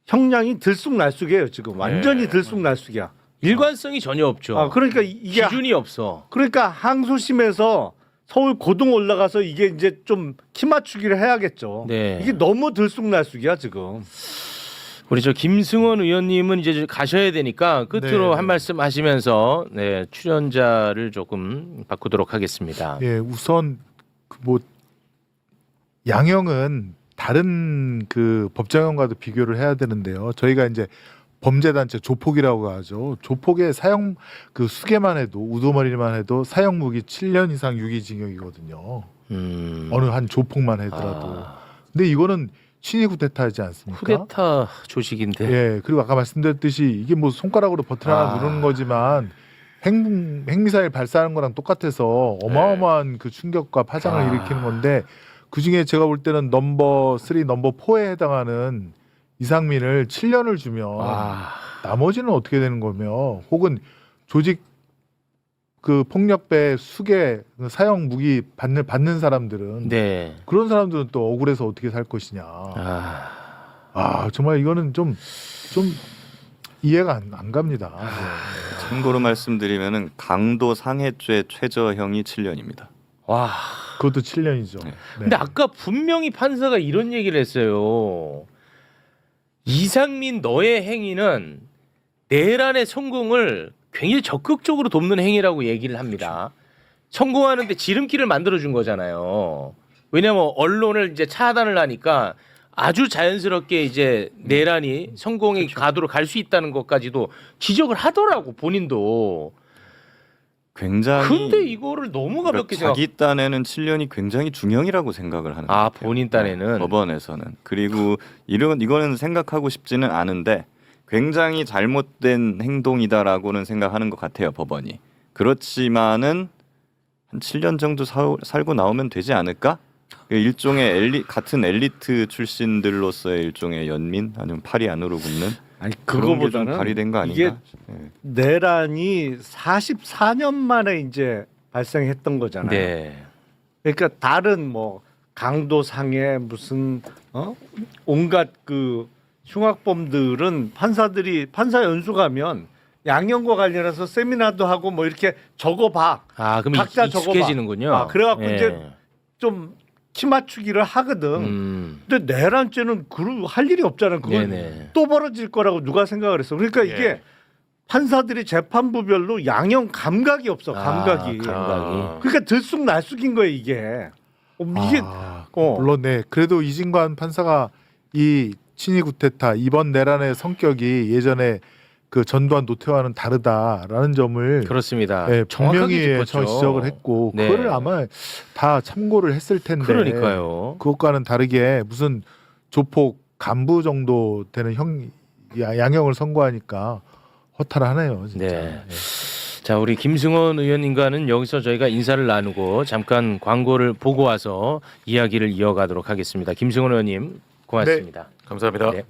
형량이 들쑥날쑥해요. 지금 완전히 들쑥날쑥이야.
일관성이 전혀 없죠.
그러니까 이게
기준이 없어.
그러니까 항소심에서 서울 고등 올라가서 이게 이제 좀 키 맞추기를 해야겠죠.
네.
이게 너무 들쑥날쑥이야 지금.
우리 저 김승원 의원님은 이제 가셔야 되니까 끝으로
네.
한 말씀 하시면서 네, 출연자를 조금 바꾸도록 하겠습니다.
예, 우선 뭐 양형은 다른 그 법정형과도 비교를 해야 되는데요. 저희가 이제 범죄단체 조폭이라고 하죠. 조폭의 사형 그 수개만 해도 우두머리만 해도 사형 무기 7년 이상 유기징역이거든요. 어느 한 조폭만 하더라도. 근데 이거는 친위 쿠데타이지 않습니까?
쿠데타 조직인데.
예, 그리고 아까 말씀드렸듯이 이게 뭐 손가락으로 버튼 하나 누르는 거지만 핵미사일 발사하는 거랑 똑같아서 어마어마한 그 충격과 파장을 일으키는 건데 그 중에 제가 볼 때는 넘버 3, 넘버 4에 해당하는 이상민을 7년을 주면 나머지는 어떻게 되는 거며 혹은 조직 그 폭력배 수개 사형 무기 받는 사람들은
네.
그런 사람들은 또 억울해서 어떻게 살 것이냐. 정말 이거는 좀 이해가 안 갑니다.
참고로 말씀드리면은 강도 상해죄 최저형이 7년입니다.
와.
그것도 7년이죠.
네.
근데 아까 분명히 판사가 이런 얘기를 했어요. 이상민 너의 행위는 내란의 성공을 굉장히 적극적으로 돕는 행위라고 얘기를 합니다. 성공하는데 지름길을 만들어준 거잖아요. 왜냐하면 언론을 이제 차단을 하니까 아주 자연스럽게 이제 내란이 성공의 가도로 갈 수 있다는 것까지도 지적을 하더라고 본인도.
굉장히
근데 이거를 너무 가볍게 생각.
자기 딴에는 7년이 굉장히 중형이라고 생각을 하는 것 같아요.
본인 딴에는.
법원에서는. 그리고 이거는 생각하고 싶지는 않은데 굉장히 잘못된 행동이다라고는 생각하는 것 같아요, 법원이. 그렇지만은 한 7년 정도 살고 나오면 되지 않을까? 일종의 같은 엘리트 출신들로서의 일종의 연민 아니면 팔이 안으로 굽는
아니
그런 게 좀
그거보다는
발휘된 거
이게
아닌가? 예.
내란이 44년 만에 이제 발생했던 거잖아요.
네.
그러니까 다른 뭐 강도상해 무슨 온갖 그 흉악범들은 판사 연수 가면 양형과 관련해서 세미나도 하고 뭐 이렇게 적어봐.
그럼
각자
익숙해지는군요.
그래갖고
예.
이제 좀 키 맞추기를 하거든. 근데 내란죄는 할 일이 없잖아. 그건
네네.
또 벌어질 거라고 누가 생각을 했어. 그러니까 이게 판사들이 재판부별로 양형 감각이 없어. 감각이. 그러니까 들쑥날쑥인 거예요 이게. 이게
물론 네. 그래도 이진관 판사가 이 친위 쿠데타 이번 내란의 성격이 예전에 그 전두환 노태우와는 다르다라는 점을
그렇습니다.
네,
정확하게
분명히
짚었죠.
지적을 했고
네.
그거를 아마 다 참고를 했을 텐데
그러니까요.
그것과는 다르게 무슨 조폭 간부 정도 되는 양형을 선고하니까 허탈하네요 진짜.
네. 자, 우리 김승원 의원님과는 여기서 저희가 인사를 나누고 잠깐 광고를 보고 와서 이야기를 이어가도록 하겠습니다. 김승원 의원님 고맙습니다.
감사합니다.
네.